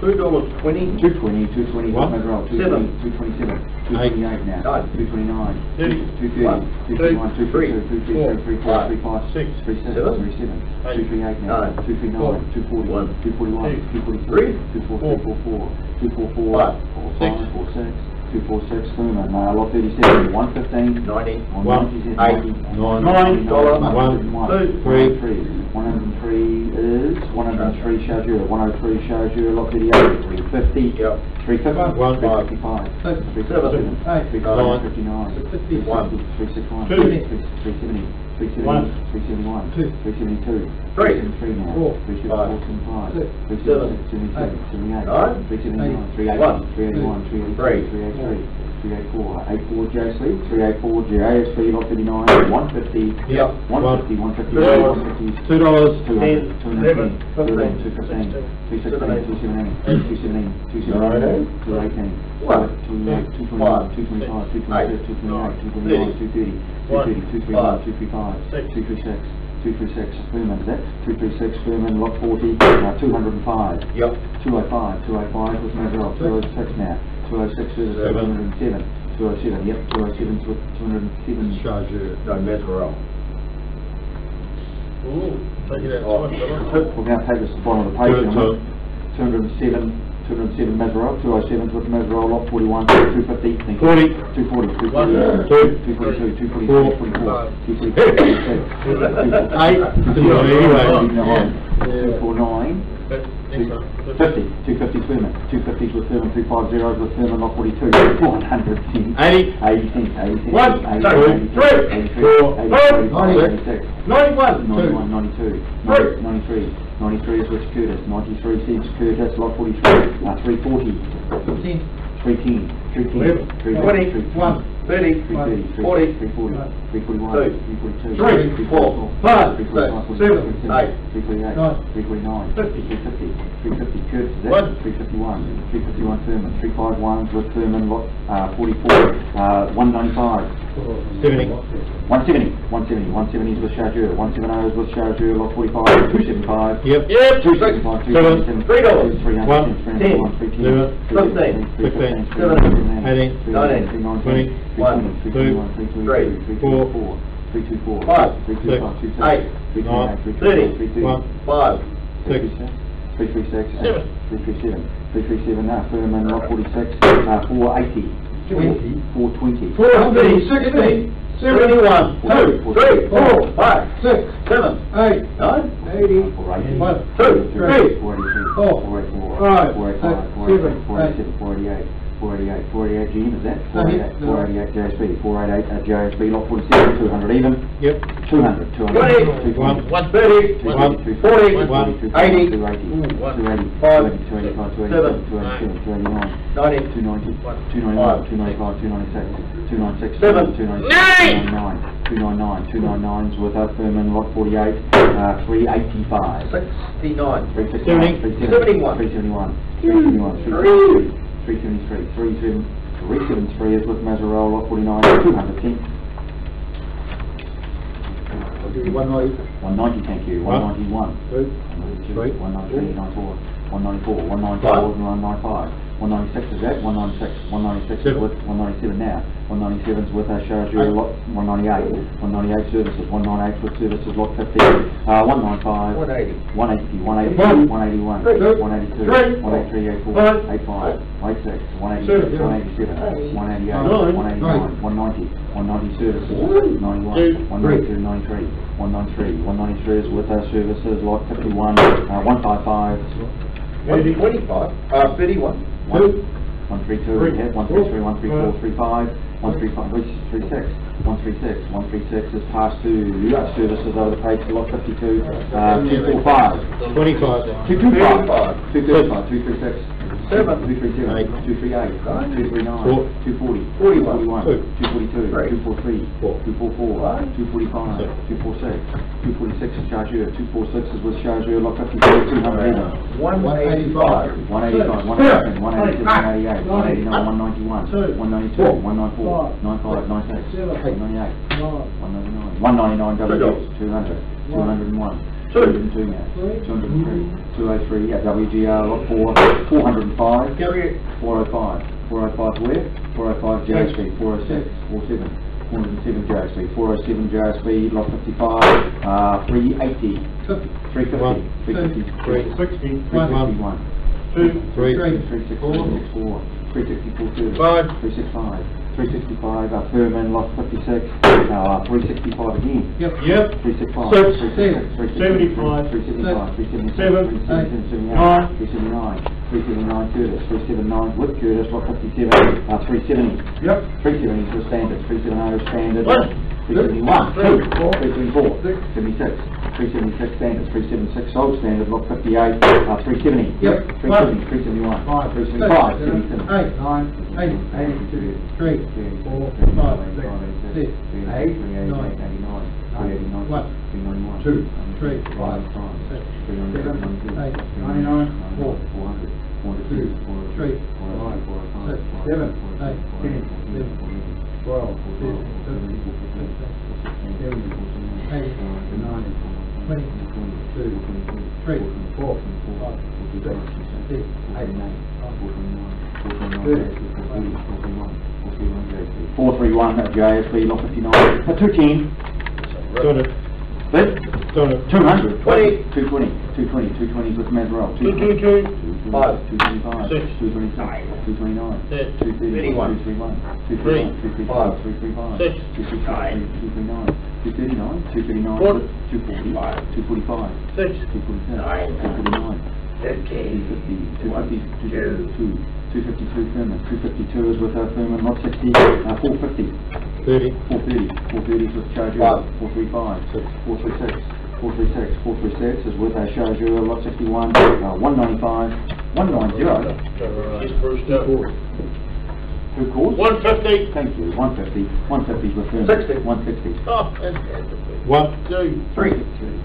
B: $2.20.
A: 220, 220 with
C: One.
A: Mazzarella, 220, 227, 228 now,
B: Nine.
A: 229,
C: 30.
A: 230, 231, 232, 233,
C: 4.
A: 234, 235,
C: Six.
A: 37,
B: Seven.
A: 37,
C: Eight.
A: 238 now,
B: Nine.
A: 239, 240,
B: One.
A: 241,
C: Two.
A: 243,
C: Four.
A: 244, 244,
B: Five.
A: 45, 46, 246, Furman, lot 37, 115,
B: 90.
A: 197,
B: Eight.
A: 99,
B: $9.
A: 101,
C: Two.
A: 103 is 103 Chargeur, 103 Chargeur, lot 38, 350,
B: Yep.
A: 350,
C: One.
A: 355,
B: Six.
A: 357,
B: Eight.
A: 359,
B: 51.
A: 361,
C: Two.
A: 370, 370,
C: One.
A: 371,
C: Two.
A: 372,
B: Three.
A: 373 now,
C: Four.
A: 374, 75,
C: Six.
A: 377, 77, 78,
B: Nine.
A: 379, 380,
B: One.
A: 381, 383, 384, 84 JSP, 384 JSP, lot 39, 150,
B: Yep.
A: 150, 150,
C: Two.
A: 150,
C: $2.
A: 200,
B: 11,
A: 215,
B: 15,
A: 215, 216, 217, 217, 218, 218,
B: One.
A: 221, 225, 226, 228, 229, 230, 230, 231, 235, 236, 236, Furman, is that? 236, Furman, lot 40, 205,
B: Yep.
A: 205, 205 with Mazzarella, 206 now, 206 is 207, 207, yep, 207 with 207.
C: Chargeur.
B: No, Mazzarella.
C: Take it
B: Oh.
C: out.
A: We're going to take this to the bottom of the page.
C: Two.
A: 207 Mazzarella, 207 with Mazzarella, lot 41, 250, thank you.
C: 40.
A: 240, 240,
C: One.
A: 242, 243,
C: Four.
A: 244, 246,
C: 8.
A: Anyway,
C: Yeah.
A: 249, 50, 250 Furman, 250s with Furman, 250s with Furman, lot 42, 100 cents.
C: 80.
A: 80 cents, 80 cents.
C: One,
A: 80,
C: two,
A: 83,
C: three,
A: 83,
C: four,
A: 83,
C: five,
A: 86,
C: 91.
A: 91, 92, 93, 93 is Rich Curtis, 93 cents Curtis, lot 43, 340,
C: 15.
A: 310, 310,
B: 20, 1, 30,
A: 330,
B: 40,
A: 340, 341,
B: Two.
A: 342,
B: 3, 4, 5, 6, 7, 8,
A: 338,
C: nine,
A: 349,
C: 50,
A: 350, 350 Curtis, is that?
C: One.
A: 351, 351 Furman, 351 with Furman, lot 44, 195.
C: 70.
A: 170, 170, 170s with Chargeur, 170s with Chargeur, lot 45, 275.
C: Yep.
A: 275,
C: Seven.
A: 277,
B: $3.
A: 300,
C: One.
A: 301, 310,
C: 15.
A: 315,
C: 18.
A: 319,
C: 20.
A: 321, 322, 324, 324, 325, 326, 328,
C: 1.
B: 5,
C: 6.
A: 336,
C: Seven.
A: 337, 337, Furman, lot 46, 480,
B: 20,
A: 420,
B: 460, 71, 2, 3, 4, 5, 6, 7, 8, 9, 80,
A: 480,
B: 1, 2, 3,
A: 483,
B: 4,
A: 484,
B: 5,
A: 485,
B: 6,
A: 487, 488, 488, 488 GM, is that? 488 JSB, 488 JSB, lot 47, 200 even,
C: Yep.
A: 200, 200,
B: 20,
C: 1.
B: 30,
A: 240,
B: 40,
A: 80,
B: 80,
A: 280, 280,
B: 5,
A: 285,
B: 7,
A: 287, 289,
B: 90,
A: 290, 291, 295, 296, 296,
B: 7,
A: 299, 299s with Furman, lot 48, 385,
B: 69,
A: 369,
B: 71,
A: 371, 371, 373, 373 is with Mazzarella, lot 49, 200 cents. 190, thank you, 191. 193, 194, 194, 195, 196 is that, 196, 196 is with, 197 now, 197's with Chargeur, lot 198, 198 services, 198 with services, lot 50, 195,
B: 180,
A: 180, 180, 181, 182, 183, 84, 85, 86, 186, 187, 188, 189, 190, 190 services, 91, 192, 93, 193, 193 is with services, lot 51, 155,
B: 125, 31,
A: 132, we have 133, 134, 35, 135, 136, 136, 136 is passed to services over the page to lot 52, 245,
C: 25.
A: 225, 235, 236,
B: 7,
A: 237, 238, 239, 240,
B: 41,
A: 242, 243, 244, 245, 246, 246 is Chargeur, 246 is with Chargeur, lot 52, 200 even.
B: 185,
A: 185, 187, 186, 188, 189, 191, 192, 194, 95, 96, 198, 199, 199 WS, 200, 201, 202 now. 203. 203, yeah, WGR lot 4, 405. 405. 405 where? 405 JSP, 406, 47. 407 JSP, 407 JSP, lot 55, 380. 350. 350.
C: 360.
A: 361.
C: 2, 3,
A: 364. 364.
C: 5.
A: 365. 365, Furman, lot 56, 365 again.
C: Yep.
A: 365,
C: 75,
A: 375, 377,
C: 9,
A: 379, 379 Curtis, 379 with Curtis, lot 57, 370. 370 is the standard, 370 standard. 371, 374, 76, 376 standard, 376 old standard, lot 58, 370. 370, 371, 375, 77.
B: 8, 9, 8, 82, 3, 4, 5, 6, 8, 9, 89, 1, 2, 3, 5, 6, 7, 8, 99, 4, 400, 2, 3, 5, 6, 7, 8, 10, 11, 12, 13, 14, 15, 16, 17, 18, 19, 20, 21, 22, 23, 4, 5, 6, 8, 9,
A: 431 at JSP, lot 59, 210. 200. 220. 220. 220 with Mazarel.
C: 222.
A: 5. 225.
C: 6.
A: 226. 229.
C: 231.
A: 231. 235. 335.
C: 6.
A: 239. 239. 239. 245. 245. 6. 247. 249. 250. 252. 252 Furman. 252 is with Furman, lot 60. 450.
C: 30.
A: 430. 430 is with Charger. 435. 436. 436. 436 is with Charger, lot 61. 195. 190.
C: Just first up.
A: Who calls?
C: 150.
A: Thank you. 150. 150 is with Furman.
B: 60.
A: 160.
C: Oh, fantastic. 1, 2, 3,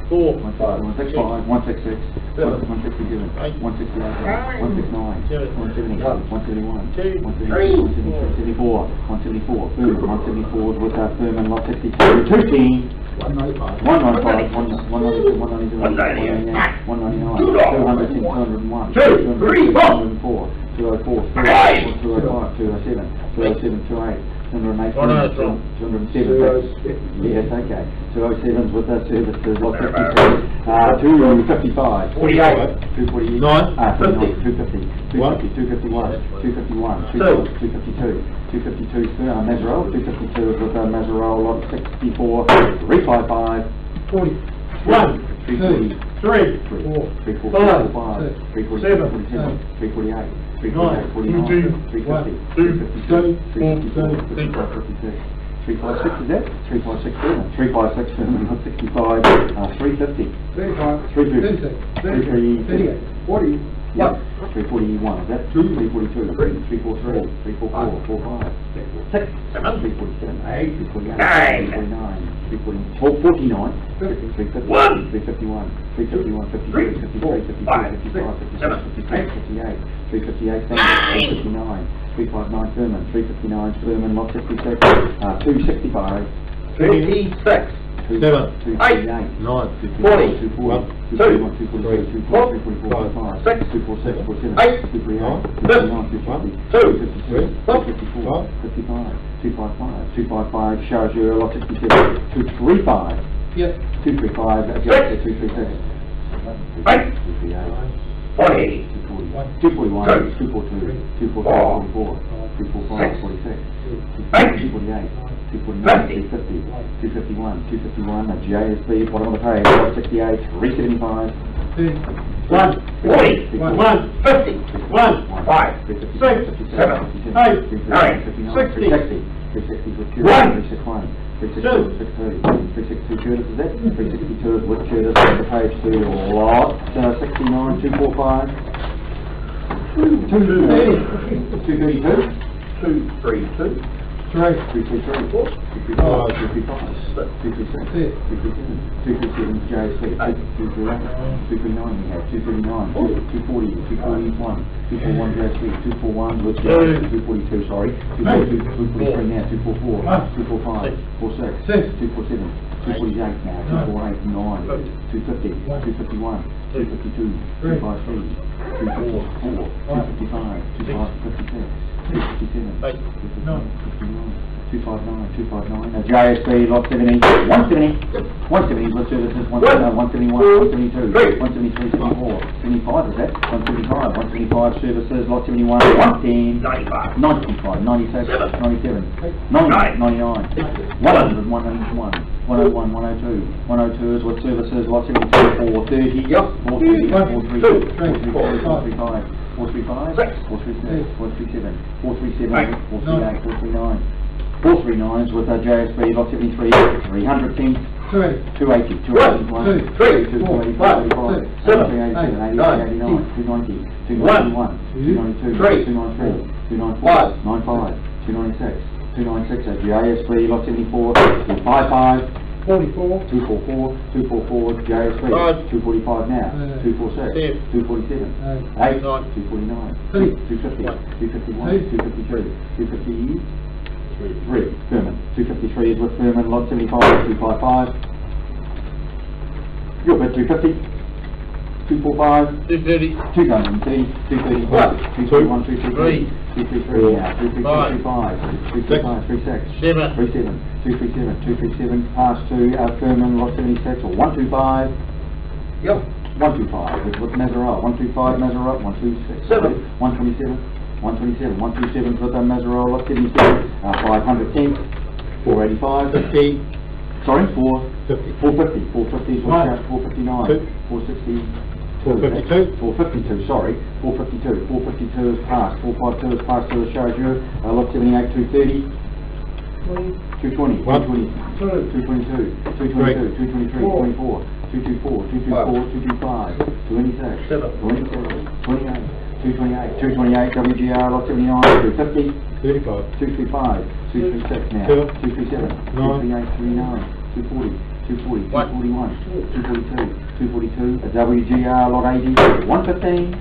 C: 4,
A: 165, 166, 167, 168, 169, 170, 171, 174, 174, Furman, 174 is with Furman, lot 62, 210, 195, 197, 199, 200, 201, 204, 204, 205, 207, 207, 208, 208, 207, yes, okay. 207's with us, services, lot 52, 255,
C: 48,
A: 248, 250, 251, 251, 252, 252, Mazarel, 252 is with Mazarel, lot 64, 355,
C: 40, 1, 2, 3, 4, 5, 6, 7,
A: 348,
C: 9,
A: 49, 350, 352, 356 is that? 356 Furman, 356 Furman, 65, 350,
B: 35,
A: 350,
B: 38, 40,
A: yep, 341 is that? 342, 343, 344, 45, 6, 347, 8, 348, 349, 349, 350, 351, 351, 53, 53, 54, 55, 56, 58, 358, 359, 359 Furman, 359 Furman, lot 66, 265,
B: 36,
C: 7,
A: 8,
C: 9,
A: 240,
C: 1,
A: 241, 242, 243, 244, 6, 246, 247, 249, 250, 252, 254, 55, 255, Charger, lot 67, 235, 235, 236, 238, 241, 242, 244, 245, 46, 248, 249, 250, 251, 251, JSB, bottom of the page, 68, 375,
C: 1, 40, 1, 50, 1, 5, 6, 7, 8, 9, 60,
A: 360 with Curtis, 361, 362, 362 Curtis is that? 362 is with Curtis, on the page to lot 69, 245, 232, 232, 333, 4, 335, 336, 337, JSP, 238, 239 we have, 239, 240, 241, 241 JSP, 241 with JSP, 242, sorry, 242, 243 now, 244, 245, 46, 247, 248 now, 248, 9, 250, 251, 252, 253, 254, 255, 256, 257, 259, now JSB lot 70, 170, 170 with services, 171, 172, 173, 74, 75 is that, 175, 175 services, lot 71, 110, 95, 95, 96, 97, 98, 99, 100, 101, 101, 102, 102 is with services, lot 72, 430, 430, 432, 435, 435, 436, 437, 437, 438, 439, 439s with JSB lot 73, 310, 280, 281, 285, 287, 289, 290, 291, 292, 293, 294, 95, 296, 296 at JSB lot 74, 255,
B: 44,
A: 244, 244, JSB, 245 now, 246, 247, 8, 249, 250, 251, 252, 250, 3, Furman, 253 is with Furman, lot 75, 255, your bid 250, 245, 230, 230, 231, 231, 233, 233 now, 235, 235, 36, 37, 237, 237, pass to Furman, lot 76, or 125, 125 is with Mazarola, 125 Mazarola, 126, 127, 127, 127 with Mazarola, 77, 510, 485, 50, sorry, 450, 450 is with 459, 460, 452, sorry, 452, 452 is passed, 452 is passed to the chargeur, lot 78, 230, 220, 220, 222, 222, 223, 24, 224, 224, 225, 26, 27, 28, 228, 228, WGR, lot 79, 250,
C: 35,
A: 235, 236 now, 237, 238, 239, 240, 240, 241, 242, 242, WGR, lot 80, 115,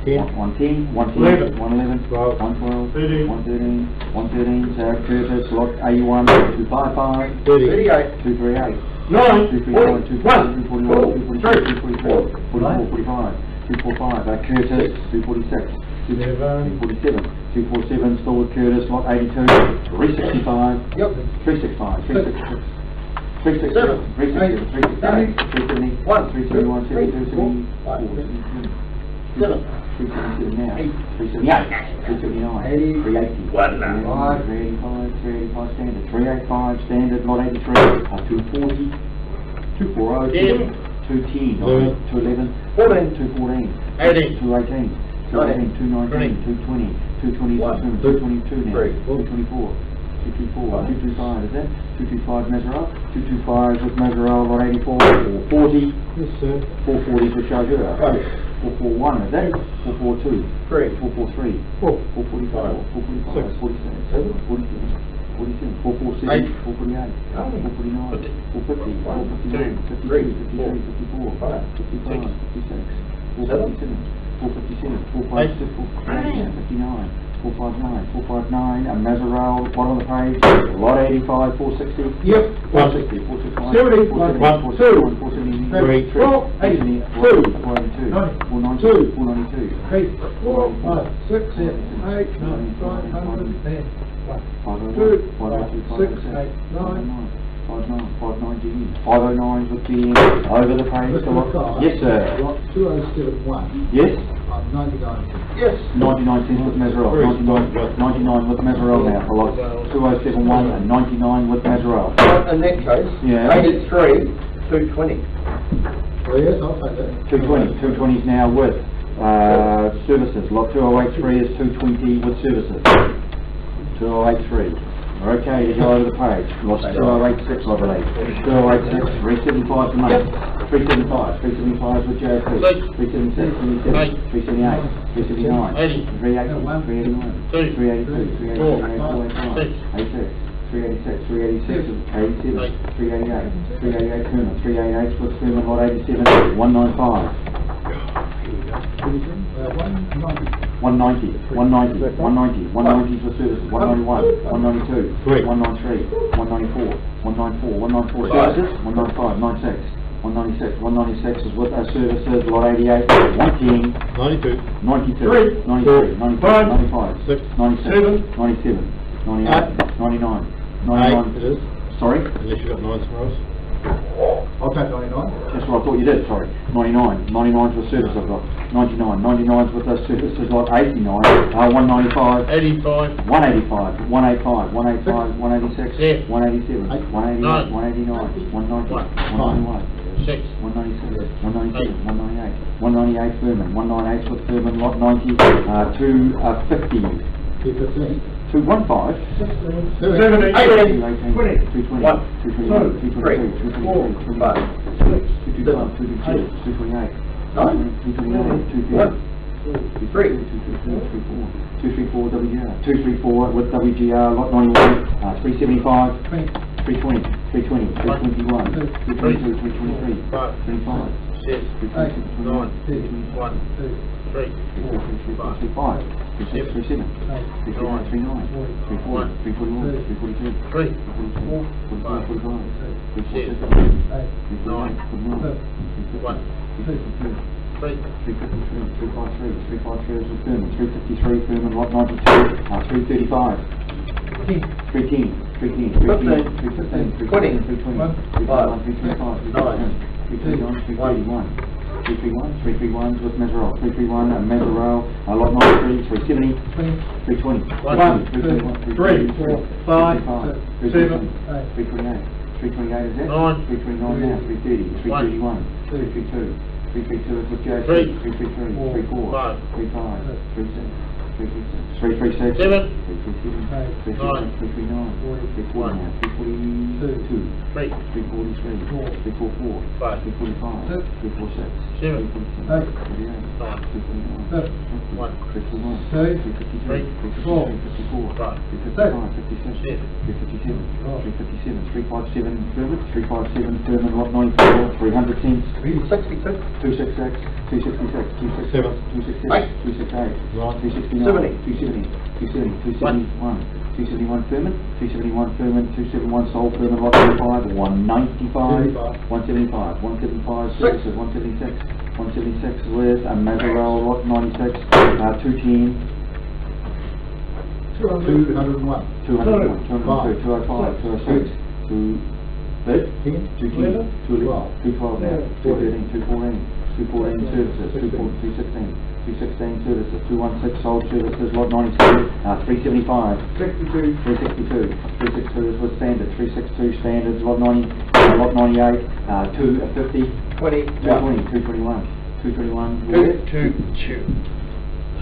A: 110, 110, 111, 112, 113, 113, Sarah Curtis, lot 81, 255, 238, 238, 235, 241, 243, 244, 45, 245, Curtis, 246, 247, 247, still with Curtis, lot 82, 365, 365, 366, 367, 367, 368, 370, 371, 72, 74, 377 now, 378, 379, 380, 385, 385 standard, 385 standard, lot 83, 240, 240, 210, 211, 214, 218, 219, 220, 222 now, 224, 225, is that? 225 Mazarola, 225 with Mazarola, lot 84, 440, yes sir, 440 for chargeur, 441 is that? 442, 443, 445, 445, 46, 47, 47, 447, 448, 449, 450, 459, 52, 53, 54, 55, 56, 457, 457, 456, 459, 459, 459, and Mazarola, bottom of the page, lot 85, 460, 460, 465, 471, 471, 473, 472, 492, 492,
B: 4, 5, 6, 7, 8, 9, 500, 509
A: with being over the page. Yes, sir.
B: 2071.
A: Yes.
B: 99.
A: Yes. 99 cents with Mazarola. 99 with Mazarola now for lot 2071 and 99 with Mazarola.
D: In that case,
A: yeah.
D: 83, 220.
B: Oh yes, I'll take that.
A: 220. 220 is now with services. Lot 2083 is 220 with services. 2083. We're okay to go over the page. Lost 2086, I believe. 2086, 375 to make. 375. 375 with JSP. 376, 378, 379, 380, 381, 382, 386, 386, 388, 388 Kerman, 388 with Kerman, lot 87, 195. 195 190, 190, 190, 190 for services, 191, 192, 193, 194, 194, 194 services, 195, 96, 196, 196 is with our services, lot 88, 110,
C: 92,
A: 92, 93, 94, 95, 96, 97, 98, 99, 99.
C: It is.
A: Sorry?
C: Unless you got 9 somewhere else.
B: I'll take 99.
A: That's what I thought you did, sorry. 99. 99's with service I've got. 99. 99's with those services like 89. 195.
C: 85.
A: 185. 185. 185. 186.
C: Yeah.
A: 187. 188. 189. 190. 191.
C: 6.
A: 197. 197. 198. 198 Furman. 198's with Furman lot 90. 250.
B: 215.
A: 215.
B: 70.
A: 218.
D: 20.
A: 220. 221. 222. 223.
D: 5.
A: 225, 226, 228, 229, 230, 234, WGR, 234 with WGR, lot 91, 375, 320, 320, 321, 322, 323, 25,
C: 6, 9, 1, 3, 4, 5,
A: 337, 339, 341, 342,
C: 3,
A: 45, 346, 353 Furman, lot 92, 335, 310, 315, 315, 320, 321, 331, 331's with Meserole, 331 and Meserole, lot 93, 370, 320, 321, 3, 4, 5, 7, 328, 328 is it? 329 now, 330, 331, 332, 332 is with Jason, 333, 34, 35, 36, 336, 337, 339, 340 now, 342, 343, 344, 345, 346, 347, 348, 349, 351, 352, 354, 355, 357, 357 Furman, lot 94, 300 cents, 266, 266, 267, 267, 268, 269, 270, 271 Furman, 271 Seoul Furman, lot 25, 195, 175, 175 services, 176, 176 with Meserole, lot 96, 210,
B: 201.
A: 201, 202, 205, 206, 210, 212 now, 213, 214 services, 216, 216 services, 216 sold services, lot 97, 375, 362 is with standard, 362 standards, lot 90, lot 98, 250, 221, 223,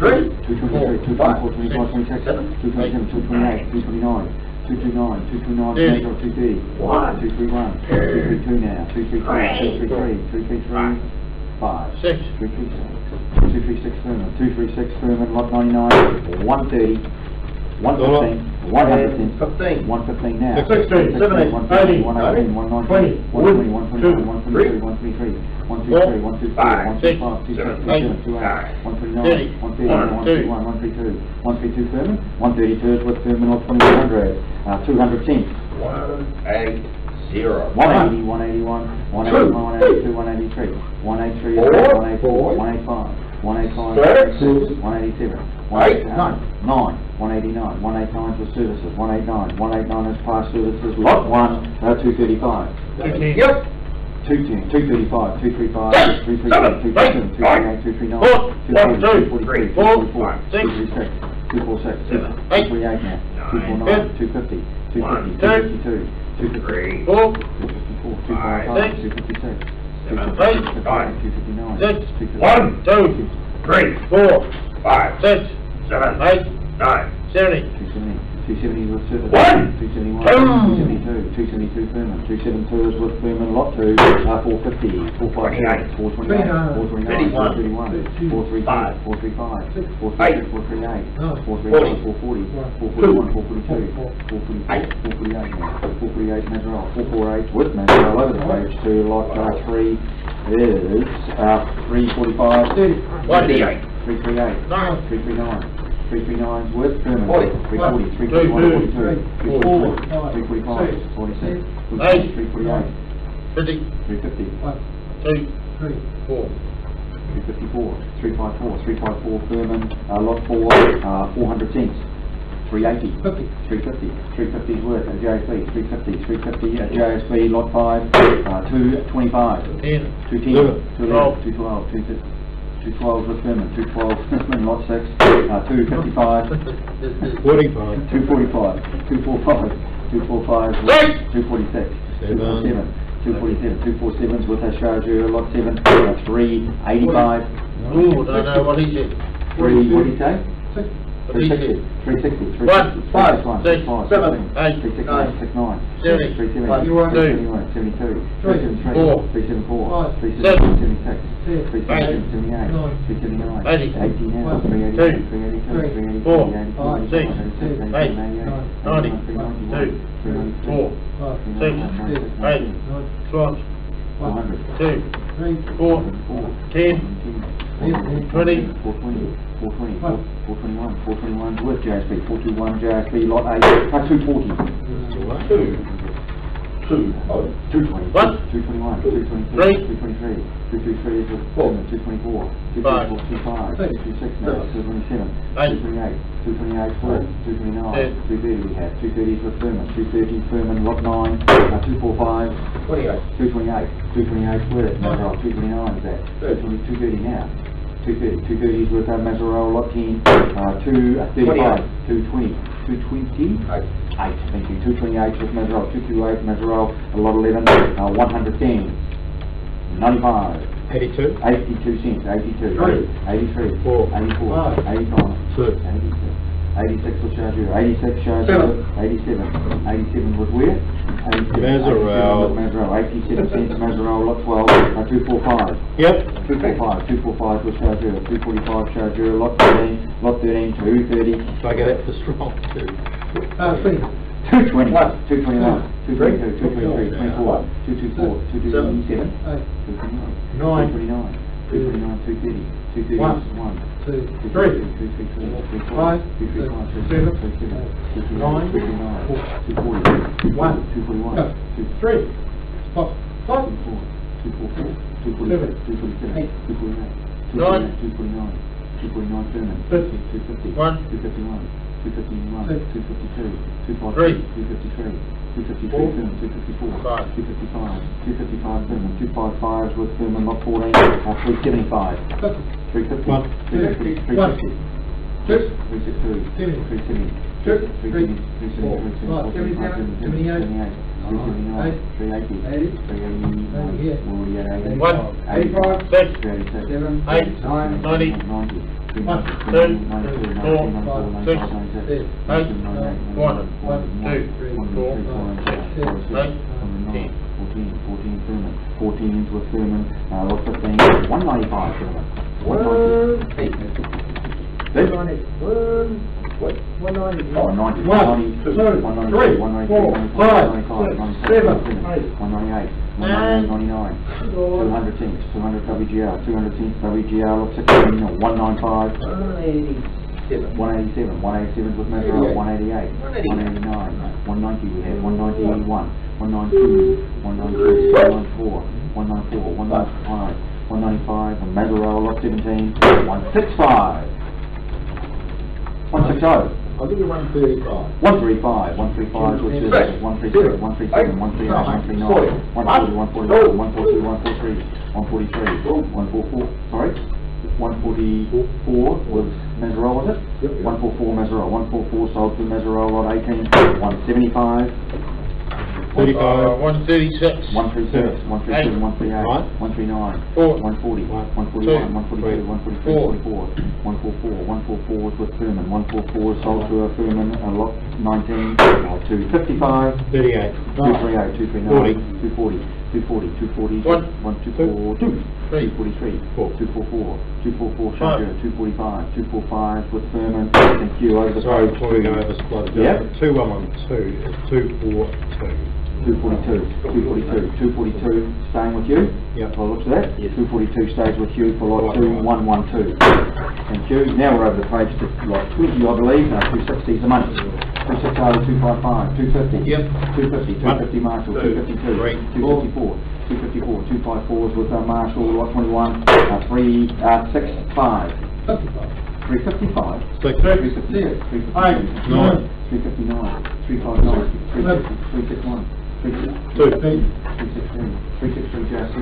A: 224, 25, 26, 227, 228, 229, 229, 230, 231, 232 now, 233, 333, 5, 236 Furman, 236 Furman, lot 99, 130, 115, 115, 115 now,
C: 16, 17, 18,
A: 118, 119, 120, 121, 123, 123, 123, 124, 125, 127, 129, 130, 131, 132 Furman, 132 is with Furman, lot 2100, 200 cents,
D: 180.
A: 180, 181, 182, 183, 183 is 184, 185, 185, 187, 189, 189, 189 for services, 189, 189 is past services, lot 1, 235.
D: Yep.
A: 210, 235, 235, 337, 238, 239, 240, 243, 244, 236, 248 now, 249, 250, 250, 252, 253, 254, 255, 256, 259,
D: 1, 2, 3, 4, 5, 6, 7, 8, 9, 70.
A: 270 with service,
D: 1,
A: 272, 272 Furman, 272 is with Furman, lot 2, 450, 458, 428, 429, 431, 435, 436, 438, 435, 440, 441, 442, 448, 448 Meserole, 448 with Meserole over the page to lot 3 is 345,
D: 188.
A: 338,
D: Nine.
A: 339, 339's worth, Thurman,
D: 40.
A: 340, 341, 42, 345, 46, 348,
D: 50.
A: 350,
D: 2.
B: 3.
D: 4.
A: 354, 354, Thurman, lot 4, 400 cents, 380,
B: 50.
A: 350, 350's worth at JSB, 350, 350 at JSB, lot 5, 225,
D: 10.
A: 210,
D: 12.
A: 212, 212 with Thurman, 212 Smithman, lot 6, 255,
C: 45.
A: 245, 245, 245, 246, 247, 247's with a chargeur, lot 7, 385,
D: Ooh, don't know what he said.
A: 3, what did he say?
D: What did he say?
A: 360, 360,
D: 1, 5, 6,
A: 5,
D: 7, 8,
A: 369, 69,
D: 70,
A: 371, 72, 373,
D: 4,
A: 374,
B: 7,
A: 376, 377, 78, 379,
D: 80,
A: 80 now, 382, 382, 382,
D: 4,
A: 383,
D: 6,
A: 8,
D: 90, 2, 4, 6, 8, 12,
A: 400,
D: 2,
B: 3.
D: 4, 10,
A: 20,
D: 20,
A: 420, 421's worth JSB, 421 JSB, lot 8, 240. 220.
D: What?
A: 221, 223, 223, 223 is with Thurman, 224, 224, 225, 226 now, 227, 228, 228 worth, 229, 230 we have, 230 is with Thurman, 230 Thurman, lot 9, 245, 228, 228 worth, Mazarol, 229 is that, 230 now, 230 is with Mazarol, lot 10, 235, 220, 228, thank you, 228 with Mazarol, 228 Mazarol, lot 11, 110, 95,
C: 82.
A: 82 cents, 82, 83,
C: 4,
A: 84, 85,
C: 6,
A: 86 with chargeur, 86 chargeur, 87, 87 with where? 87,
C: Mazarol.
A: 87 cents Mazarol, lot 12, 245.
C: Yep.
A: 245, 245 with chargeur, 245 chargeur, lot 13, 230.
C: So I get it for strong too.
A: 220, 221, 222, 223, 24, 224, 227, 229, 229, 230, 230, 1, 2, 3, 234, 235, 236, 237, 239, 240, 241, 243, 244, 247, 248, 249, 249 Thurman, 250, 251, 251, 252, 253, 253, 253 Thurman, 254, 255, 255 Thurman, 255 with Thurman, lot 14, 375, 350, 350, 360, 362, 370, 370, 380, 380,
D: 1, 6, 7, 8, 9, 90, 2, 4, 6, 8, 1, 2, 4, 6, 8, 10.
A: 14 Thurman, 14's with Thurman, lot 15, 195 Thurman, 190. 190, 192, 193, 194, 195, 198, 199, 200 cents, 200 WGR, 200 cents WGR, lot 16, 195, 187, 187 with Mazarol, 188, 189, 190 we have, 191, 192, 193, 194, 194, 195, 195 with Mazarol, lot 17, 165. 160.
C: I'll give you 135.
A: 135, 135, which is 137, 137, 138, 139, 140, 141, 142, 143, 143, 144, sorry, 144 was Mazarol, was it? 144 Mazarol, 144 sold to Mazarol, lot 18, 175.
C: 35.
D: 136.
A: 137, 137, 138, 139, 140, 141, 142, 143, 144, 144 with Thurman, 144 sold to a Thurman, lot 19, to 55,
C: 38.
A: 238, 239, 240, 240, 240, 124, 243, 244, 244 charger, 245, 245 with Thurman, thank you, over the
C: Sorry,
A: page.
C: before we go over split,
A: Yep.
C: 2112, it's 242.
A: 242, staying with you?
C: Yep.
A: By the looks of that?
C: Yes.
A: 242 stays with you for lot 2112. Thank you. Now we're over the page to lot 20, I believe, 260 is a month. 260, 255, 250.
C: Yep.
A: 250 Marshall, 252, 254, 254, 254s with Marshall, lot 21, 365. 355. 356, 359, 359, 359, 361, 363, 363 JSC,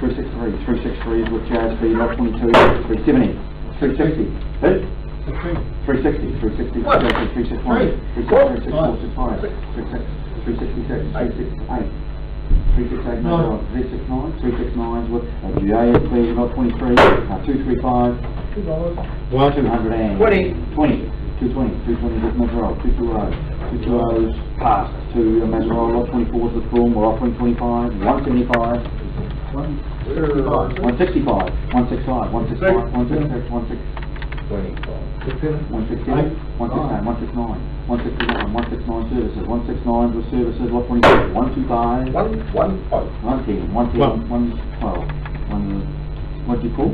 A: 363 is with JSB, lot 22, 370, 360, 360, 360, 361, 366, 366, 368, no, 369, 369 with JSB, lot 23, 235, 220, 220 with Mazzarol, 220s passed to Mazzarol, lot 24 with Broom, we're offering 25, 175, 165, 165, 165, 166, 166, 168, 169, 169, 169 services, 169 with services, lot 24, 125, 110, 112, what do you call?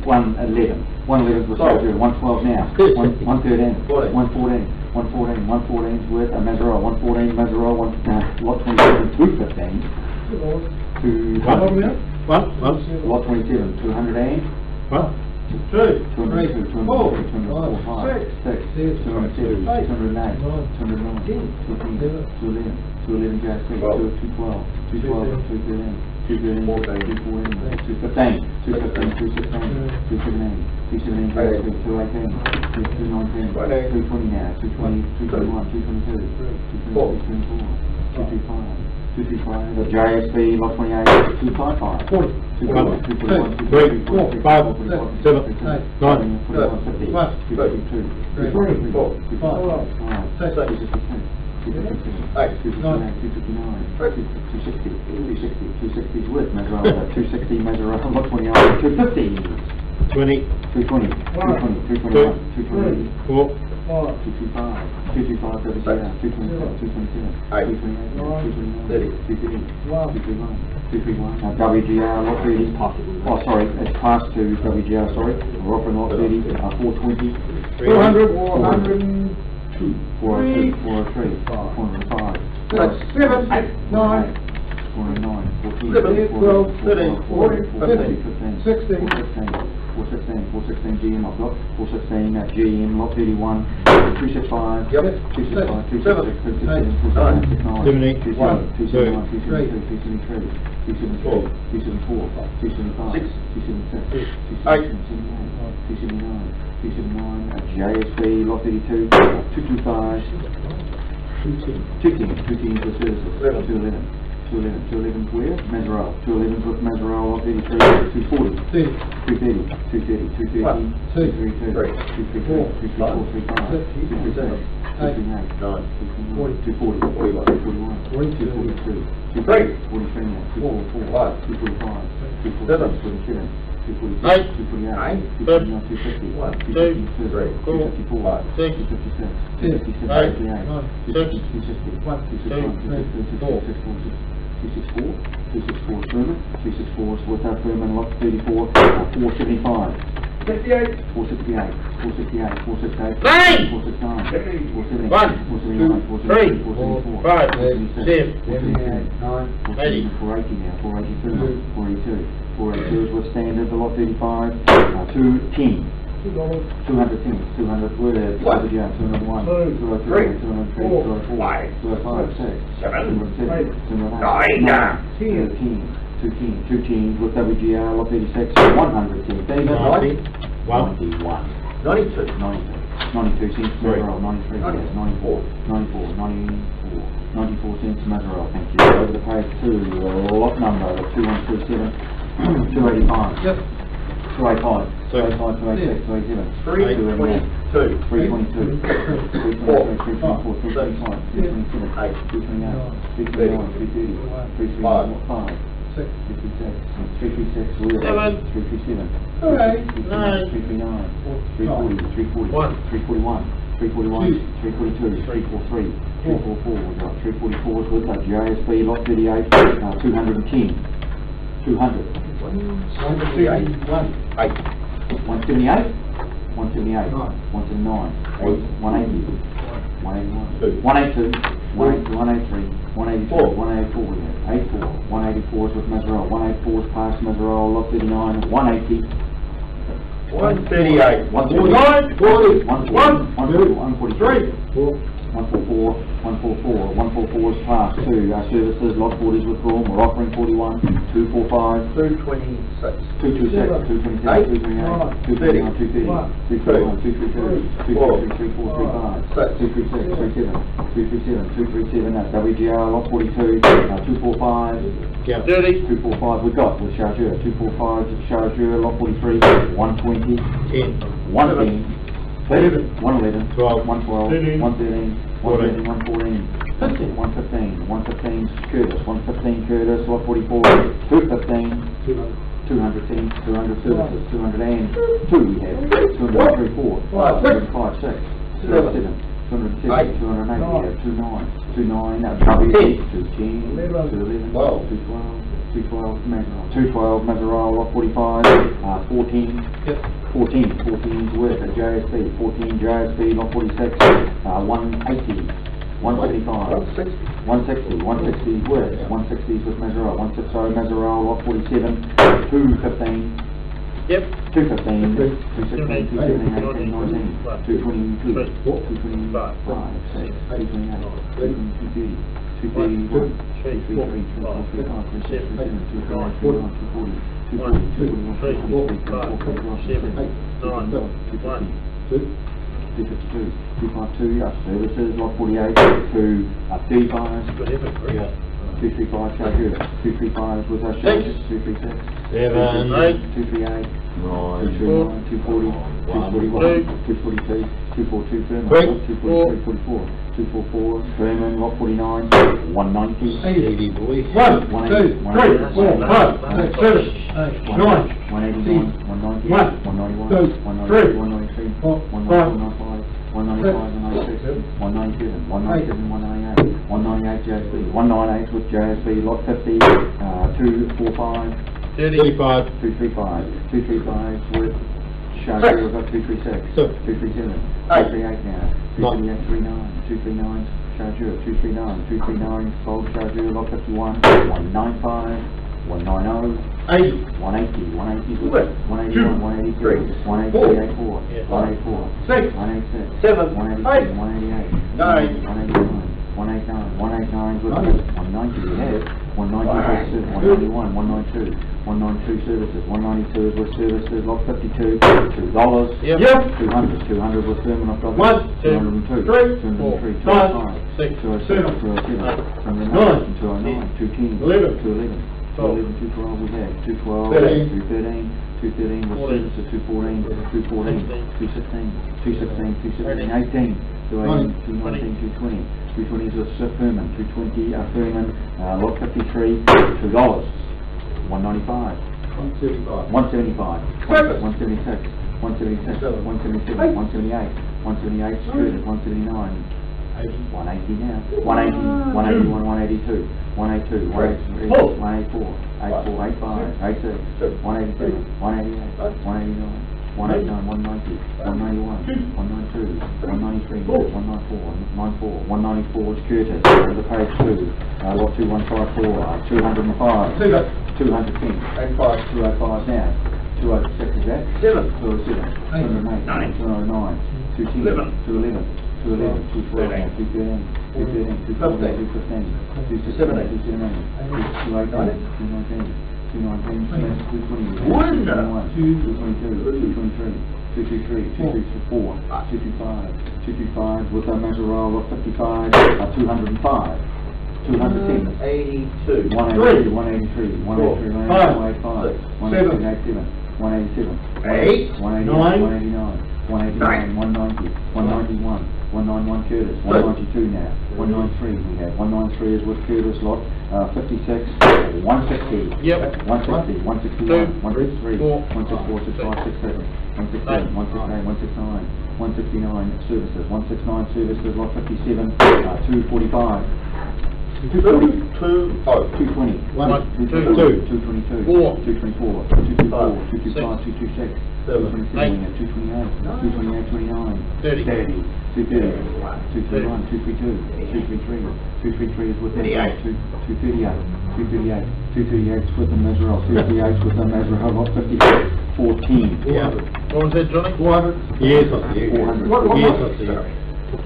A: 111. 111 was surgery, 112 now, 113, 114, 114's with Mazzarol, 114 Mazzarol, lot 27, 215, lot 27, 200 and? 202, 204, 207, 208, 209, 211 JSC, 212, 213, 215, 216, 217 JSC, 218, 219, 220 now, 220, 221, 222, 224, 235, the JSB, lot 28, 255, 40, 241, 241, 242, 243, 260 with Mazzarol, 260 Mazzarol, lot 28, 250, 220, 221, 228, 225, 225 over here, 227, 227, 228, 230, 231, WGR, lot 30, oh sorry, it's passed to WGR, sorry, we're offering lot 30, 420,
B: 400,
A: 402, 403, 405,
B: 7, 8, 9,
A: 409, 14,
B: 12, 13, 14, 15, 16, 416 GM I've got, 416 GM, lot 31, 265, 265, 266, 267, 269, 270, 271, 272, 273, 274, 275, 276, 277, 278, 279, JSB, lot 32, 225, 210 for services, 211 where? Mazzarol. 211 with Mazzarol, lot 33, 240, 230, 230, 230, 232, 234, 234, 235, 238, 240, 241, 242, 243 now, 244, 245, 246, 247, 248, 249, 250, 252, 254, 256, 257, 264 Furman, 264 is with Furman, lot 34, 475, 468, 468, 469, 470, 479, 480, 480 now, 480 Furman, 482, 482 is with standard, the lot 35, 210. 210, 200 with WGR, 201, 203, 203, 204, 205, 6, 207, 208, 9, 210 with WGR, lot 36, 110, David, 91, 92 cents, Mazzarol, 93, yes, 94 cents, Mazzarol, thank you. Over the page to lot number 2127, 285. Yep. 285, 286, 287, 322, 322, 323, 324, 325, 327, 328, 329, 330, 335, 336, 337, 339, 340, 341,
A: 341, 342, 343, 344, we've got 344 is with that JSB lot 38, 210, 200,
B: 178,
A: 178, 179, 180, 181, 182, 183, 184, 184, we have 84, 184 is with Mazzarella, 184 is past Mazzarella, lot 39, 180,
D: 138.
A: 139,
D: 40,
A: 143, 144, 144 is past 2, our services, lot 40 is withdrawn, we're offering 41, 245,
D: 226.
A: 226, 227, 228, 229, 230, 231, 232, 233, 235, 236, 237, 237, that's WGR, lot 42, 245,
D: 30.
A: 245 we got with Chargeur, 245 to Chargeur, lot 43, 120,
D: 10.
A: 110, 111,
C: 12,
A: 112, 113, 114,
B: 15,
A: 115, 115 Curtis, 115 Curtis, lot 44, 215, 210, 200 services, 202 we have, 203, 4, 205, 6, 207, 207, 208 we have, 29, WT, 210, 211, 212, Mazzarella, lot 45, 14 is with a JSB, 14 JSB, lot 46, 180, 175, 160 is with, 160 is with Mazzarella, 160 Mazzarella, lot 47, 215,
D: Yep.
A: 215, 216, 217, 18, 19, 222, 225, 6, 228, 230, 231, 233, 245, 267, 239, 240, 241, 252, 252, services, lot 48, to 35, 235 Chargeur, 235 was our Chargeur, 236, 238, 239, 240, 241, 242, 242 Furman, 243, 44, 244 Furman, lot 49, 190,
C: 80 boy.
B: 1, 2, 3, 4, 5, 6, 7, 8, 9,
A: 189, 190, 191, 193, 193, 195, 196, 197, 198, 198 JSB, 198 with JSB, lot 50, 245,
C: 35.
A: 235, 235 with Chargeur, we've got 236, 237, 238 now, 238, 239, Chargeur, 239, 239, sold Chargeur, lot 51, 195, 190, 180, 181, 182, 184, 184, 186, 187, 188, 189 with 190 we have, 190 191, 192, 192 services, 192 is with services, lot 52, $2,
D: Yep.
A: 200 with Furman, I've got 202, 203, 205, 207, 209, 210, 211, 212 we have, 212, 213, 213 with services, 214, 214, 216, 216, 217, 18, 218, 219, 220, 220 is with Furman, 220 Furman, lot 53, $2, 195, 175, 176, 177, 177, 178, 178 Student, 179, 180 now, 180, 181, 182, 182, 183, 184, 84, 85, 86, 187, 188, 189, 189, 190, 191, 192, 193, 194, 194, 194 is Curtis, the page 2, lot 2154, 205, 210, 205 now, 206 is that? 207, 208, 209, 210, 211, 212, 213, 214, 215, 216, 218, 219, 220, 222, 223, 224, 225 with Mazzarella 55, 205, 210,
D: 82.
A: 183, 183, 185, 187, 187,
D: 8,
A: 189, 189, 189, 190, 191, 191 Curtis, 192 now, 193 we have, 193 is with Curtis lot, 56, 160,
D: Yep.
A: 160, 161, 163,
D: 4,
A: 164, 65, 67, 167, 168, 169, 169 services, 169 services, lot 57, 245. 220, 220, 222, 222, 224, 224, 225, 226, 227, 228, 228, 29,
D: 30,
A: 230, 231, 232, 233, 233 is with the 238, 238, 238 is with the Mesrel, 238 is with the Mesrel, lot 56, 14.
D: What was that, Johnny?
B: 400.
C: Yes,
A: 400.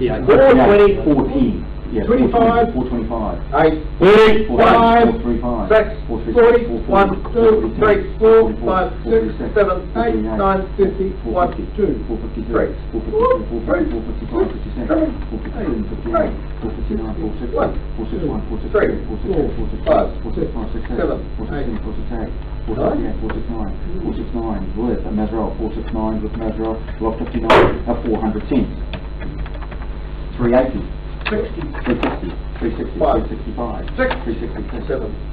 C: Yes,
A: 420, 14. Yeah,
B: 25,
A: 425.
B: 8,
C: 30,
B: 5,
A: 435,
B: 6, 40, 1, 2, 3, 4, 5, 6, 7, 8, 9, 50, 1, 2,
A: 453, 452, 455, 56, 457, 58, 459, 460, 461, 463, 466, 465, 466, 467, 468, 469 with Mesrel, 469 with Mesrel, lot 59 at 400 cents. 380.
B: 60,
A: 360, 360, 365, 366,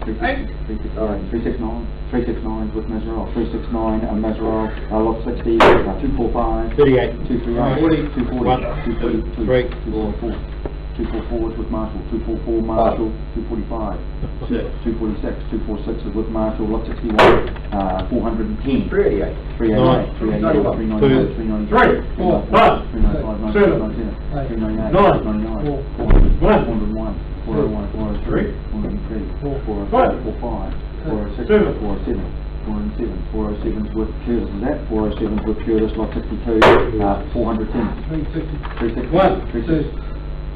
A: 369, 369 with Mesrel, 369 and Mesrel, lot 60, 245,
C: 38,
A: 238, 240,
C: 3,
A: 244, 244 is with Marshall, 244 Marshall, 245, 246, 246 is with Marshall, lot 61, 410,
B: 388,
A: 388, 388, 399,
C: 4, 5,
A: 395, 398, 401, 401, 403, 403, 405, 406, 407, 407 is with Curtis, is that? 407 is with Curtis, lot 62, 410,
B: 360,
A: 360,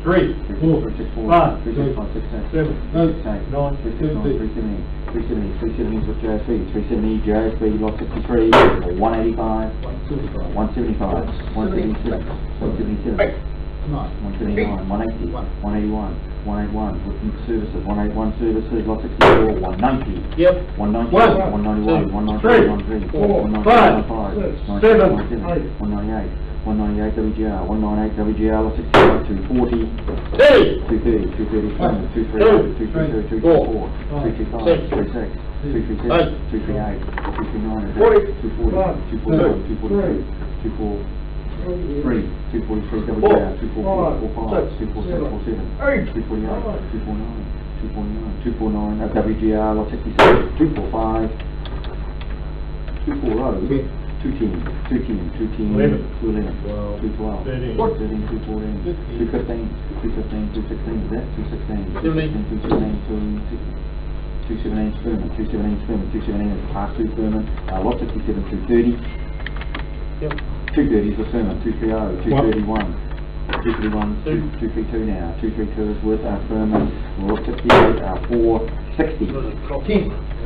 C: 3, 4, 5,
A: 6,
C: 7, 8, 9,
A: 370 is with JSB, 370 JSB, lot 63, 185, 175, 176, 177, 179, 180, 181, 181 with services, 181 services, lot 64, 190.
D: Yep.
A: 191, 191, 193, 193, 195, 198, 198 WGR, 198 WGR, lot 65, 240, 230, 230, 230, 232, 234, 235, 236, 237, 238, 239, 240, 241, 242, 243, 243 WGR, 244, 245, 246, 247, 248, 249, 249 WGR, lot 67, 245, 240, 210, 211, 212, 213, 214, 215, 216, is that? 216, 217 Furman, 217 is past 2 Furman, lot 67, 230, 230 is the Furman, 230, 231, 232 now, 232 is with Furman, lot 68, 460,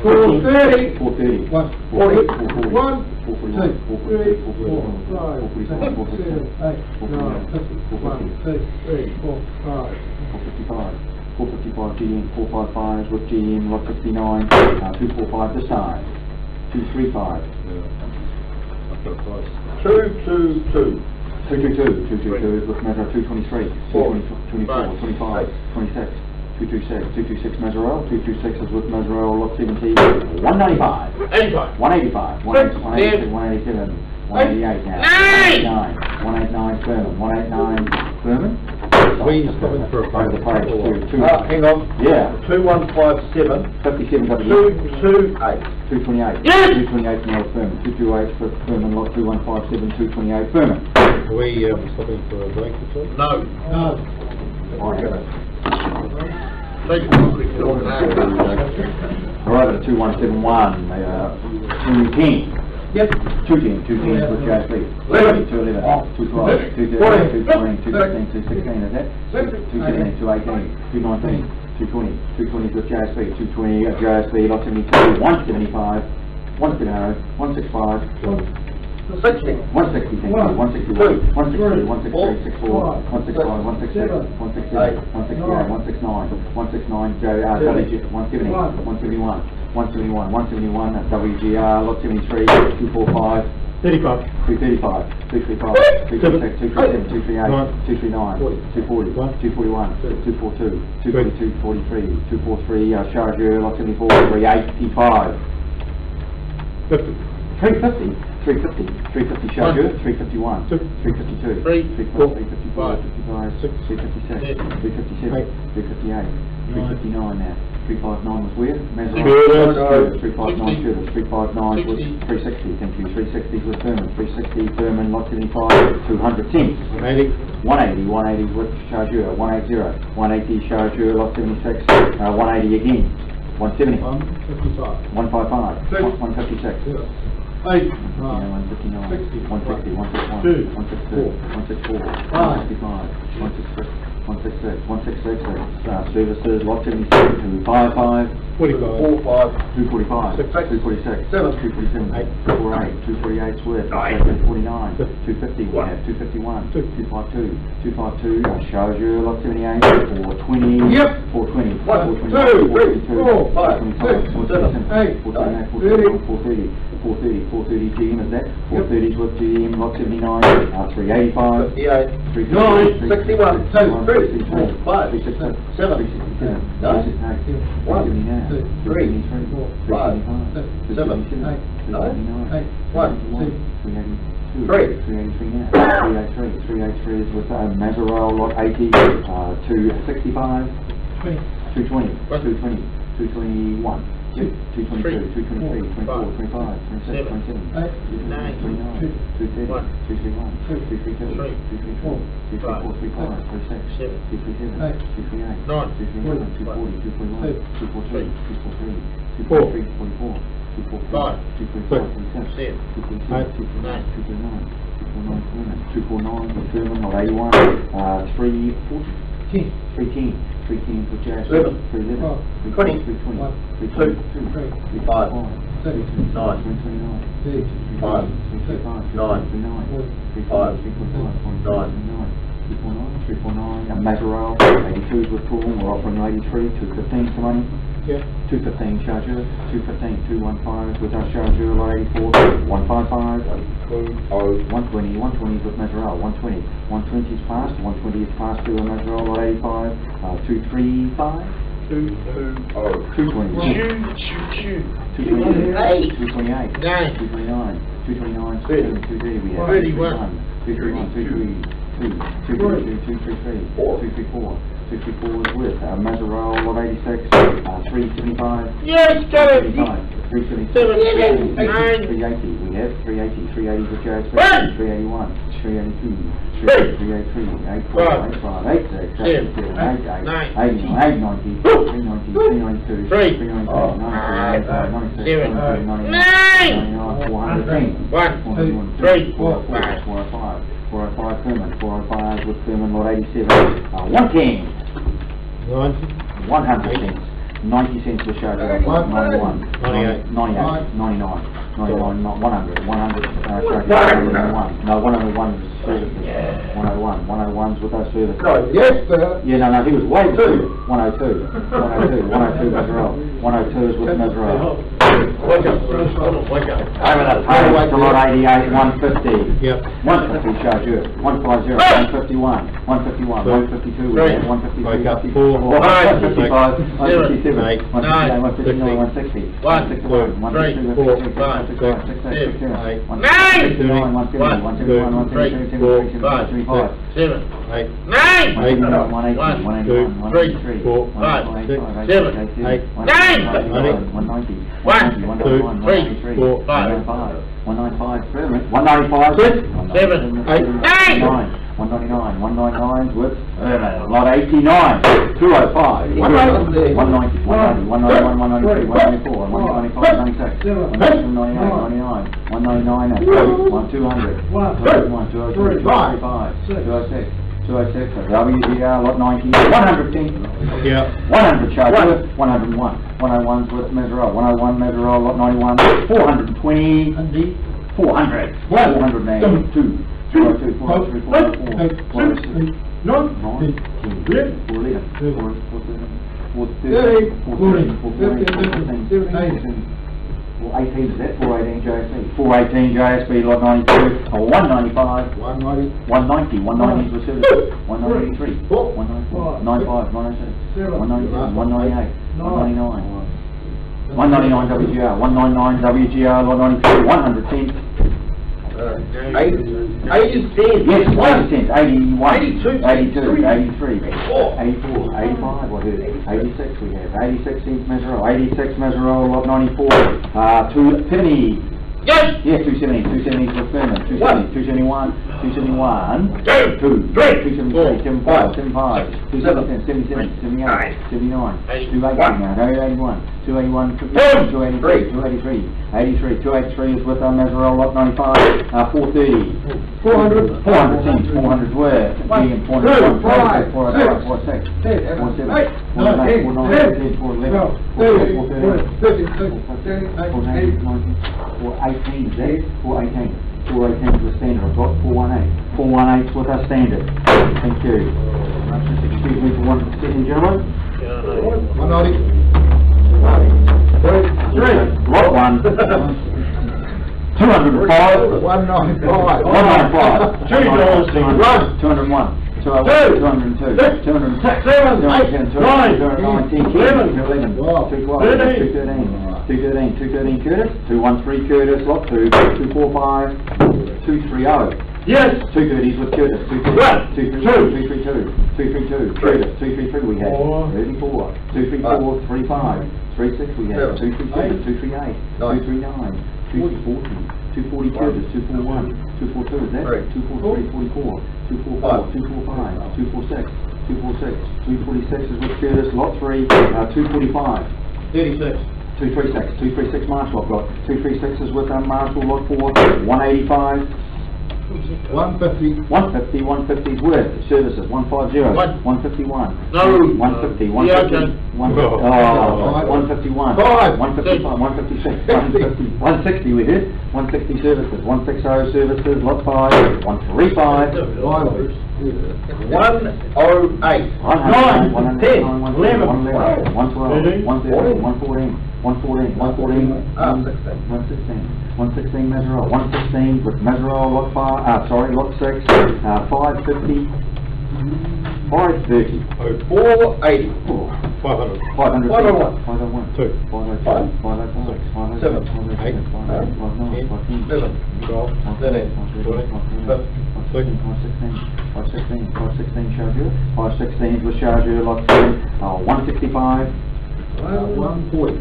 B: 430,
A: 430,
B: 40,
A: 1,
B: 2, 3, 4, 5, 6, 7, 8, 9, 50, 1, 2, 3, 4, 5.
A: 455 GM, 455 is with GM, lot 69, 245 this side, 235,
B: 222.
A: 222 is with Mesrel, 223, 224, 25, 26, 226 Mesrel, 226 is with Mesrel, lot 17, 195, 185, 187, 188 now, 189 Furman, 189 Furman.
C: Please come in for a
A: Over the page, two,
B: Hang on.
A: yeah,
B: 2157.
A: 57 W.
B: 228.
A: 228.
D: Yes!
A: 228 Mel Furman. 228 for Furman, lot 2157, 228 Furman.
C: Are we stopping for a break or so?
D: No.
A: Alright,
D: Take a quick look.
A: we're over to 2171, 210.
B: Yep.
A: 210 with JSB. 211, 212, 213, 214, 215, 216, is that? 217, 218, 219, 220, 220 with JSB, 220 at JSB, lot 72, 175, 170, 165,
B: 160.
A: 160, 161, 163, 163, 64, 165, 166, 168, 168, 169, 169, 170, 171, 171, 171 at WGR, lot 73, 245,
C: 35.
A: 235, 235, 236, 237, 238, 239, 240, 241, 242, 242, 43, 243, Chargeur, lot 74, 385.
C: 50.
A: 350, 350, 350 Chargeur, 351, 352, 354, 355, 356, 357, 358, 359 now. 359 was where? Mazarin. 359 Curtis, 359 was 360, thank you. 360 was Thurman, 360 Thurman, lot 75, 200 cents. 180, 180 with Chargeur, 180, 180 Chargeur, lot 76, 180 again. 170, 155, 156,
B: 8,
A: 159,
B: 60,
A: 160, 161, 162, 164, 165, 166, 166, 166, services, lot 77, 255,
C: 45.
A: 245, 246, 247, 248, 248 Swift, 249, 250, we have 251, 252, 252, Chargeur, lot 78, 420, 420, 422, 422, 430, 430 GM is that? 430s with GM, lot 79, 385, 359,
D: 61,
A: 364, 367, 367, 369, 373, 375, 379, 383 now, 383 is with Mazarel, lot 80, 265, 220, 221. 222, 223, 24, 25, 26, 27, 29, 230, 231, 232, 234, 234, 35, 36, 237, 238, 239, 240, 241, 243, 243, 243, 44, 245, 245, 247, 249, 249, 249, not 81, 340. 310 for Jazz, 311, 320, 322, 325, 329, 335, 349, Mazarel, 82s with Paul, we're offering 83, 215 for money.
C: Yeah.
A: 215 Chargeur, 215, 215 with our Chargeur, lot 84, 155, 120, 120 with Mazarel, 120, 120 is passed, 120 is passed to a Mazarel, lot 85, 235, 220, 228, 229, 229, 230 we have, 231, 232, 233, 234, 254 is with Mazarel, lot 86, 375.
D: Yes, got it.
A: 377, 380, we have 380, 380 with Jazz, 381, 382, 383, 84, 85, 86, 87, 88, 89, 90, 390, 392, 393, 95, 96, 97, 99, 410, 403, 405, 405 Thurman, 405 with Thurman, lot 87, 110. 100 cents, 90 cents for Chargeur, 91, 98, 99, 99, not 100, 100 Chargeur, 101, no, 101 is services, 101, 101's with our services.
B: Yes, sir.
A: Yeah, no, he was way too, 102, 102 Mazarel, 102 is with Mazarel.
D: Wake up, wake up.
A: Over that page, to lot 88, 150.
C: Yep.
A: 150 Chargeur, 150, 151, 151, 152, we have 153,
C: Wake up.
A: 154, 155, 157,
C: 8,
A: 159, 160, 161, 162, 163, 165, 166, 167, 169, 170, 171, 172, 175,
C: 8,
D: 9,
A: 180, 181, 183, 195,
D: 7, 8, 9,
A: 199 with lot 89, 205, 190, 190, 191, 193, 194, 195, 96, 199, 199, 200, 201, 202, 205, 206, 206, WDR, lot 90, 110,
C: yeah.
A: 100 Chargeur, 101, 101's with Mazarel, 101 Mazarel, lot 91, 420, 400, 400 names, 2, 402, 403, 404, 406, 411, 413, 414, 415, 416, 418 is that? 418 JSB. 418 JSB, lot 92, or 195.
B: 190.
A: 190, 190 is with services. 193, 194, 95, 96, 197, 198, 199. 199 WGR, 199 WGR, lot 93, 110.
D: 80 cents.
A: Yes, 80 cents, 81,
D: 82,
A: 82, 83,
D: 84,
A: 84, 85, what is it? 86 we have, 86 cents Meserole, 86 Meserole, lot 94, 270.
D: Yes.
A: Yes, 270, 270 for Furman, 270, 271, 271, 2,
D: 3,
A: 273, 75, 75, 277, 77, 78, 79, 280 now, 281, 281, 283, 283, 83, 283 is with Meserole, lot 95, 430, 400, 400 cents, 400 worth, 400, 400, 400, 406, 407, 408, 409, 411, 418 is that? 418. 418 is the standard. I've got 418. 418 is with our standard. Thank you. Just excuse me for 1 second, gentlemen.
B: 190.
A: Lot 1. 205.
B: 195.
A: 195.
D: $2.
A: 201. 202, 206, 206, 210, 219, 211, 212, 213 Curtis, 213 Curtis, lot 2, 245, 230.
D: Yes.
A: 230s with Curtis, 232, 232, Curtis, 233 we have, 34, 234, 35, 36 we have, 237, 238, 239, 240, 240 Curtis, 241, 242 is that? 243, 44, 245, 245, 246, 246, 246 is with Curtis, lot 3, 245.
D: 36.
A: 236 Marshall I've got. 236 is with Marshall, lot 4, 185.
B: 150.
A: 150, 150 is worth services, 150, 151.
D: No.
A: 150, 150,
D: Yeah,
A: 151. 155, 156, 150, 160 we did. 160 services, 160 services, lot 5, 135.
D: 108.
A: 110,
D: 11,
A: 112, 113, 114, 114, 116 Meserole, 116 with Meserole, lot 5, lot 6, 550, 530,
D: 480.
C: 500.
A: 501,
C: 501.
A: 2, 505, 505, 507, 508, 509, 510, 516 Charger, 516 with Charger, lot 3, 165, 140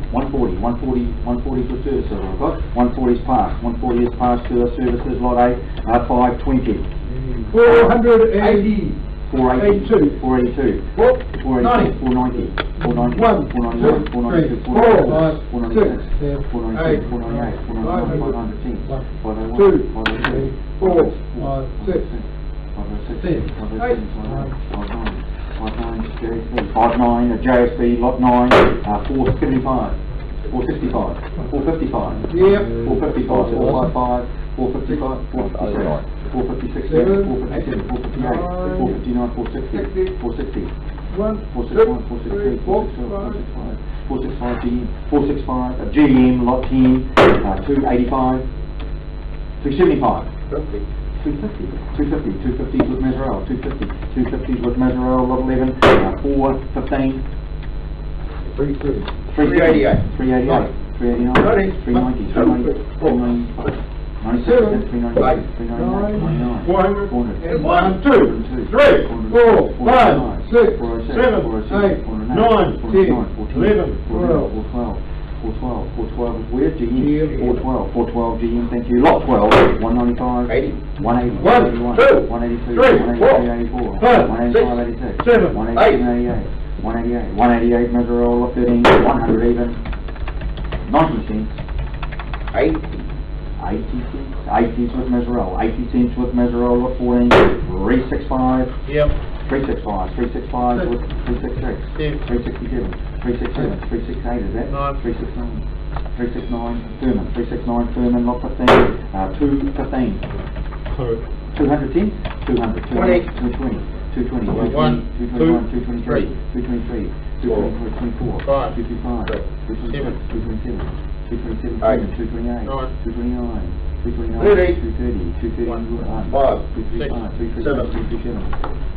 A: for services, I've got, 140 is passed, 140 is passed to the services, lot 8, 520.
B: 480.
A: 482, 482, 490, 490, 491, 492, 496, 498, 499, 510, 502, 506, 59 JSB, lot 9, 475, 465, 455,
B: Yep.
A: 455, 455, 455, 456, 456, 457, 458, 459, 460, 460, 461, 463, 465, 465 GM, lot 10, 285, 275. 250 with Meserole, 250s with Meserole, lot 11, 415, 388, 389, 390, 395, 97, 398, 399, 400,
C: 1, 2, 3, 4, 5, 6, 7, 8, 9, 10, 11, 12.
A: 412 is where? GM. 412 GM, thank you. Lot 12, 195, 180, 181, 182, 184, 185, 86, 187, 188, Meserole, lot 13, 100 even, 90 cents, 80 cents, 80s with Meserole, 80 cents with Meserole, lot 14, 365.
D: Yep.
A: 365 with 366, 367, 367, 368 is that? 369, 369 Furman, lot 15, 215, 210, 200, 220, 221, 223, 224, 225, 226, 227, 227,
D: Eight.
A: 228,
D: Nine.
A: 229, 229,
D: 30.
A: 230, 231,
D: Five.
A: 235,
D: Six.
A: 237,
D: Seven.
A: 237,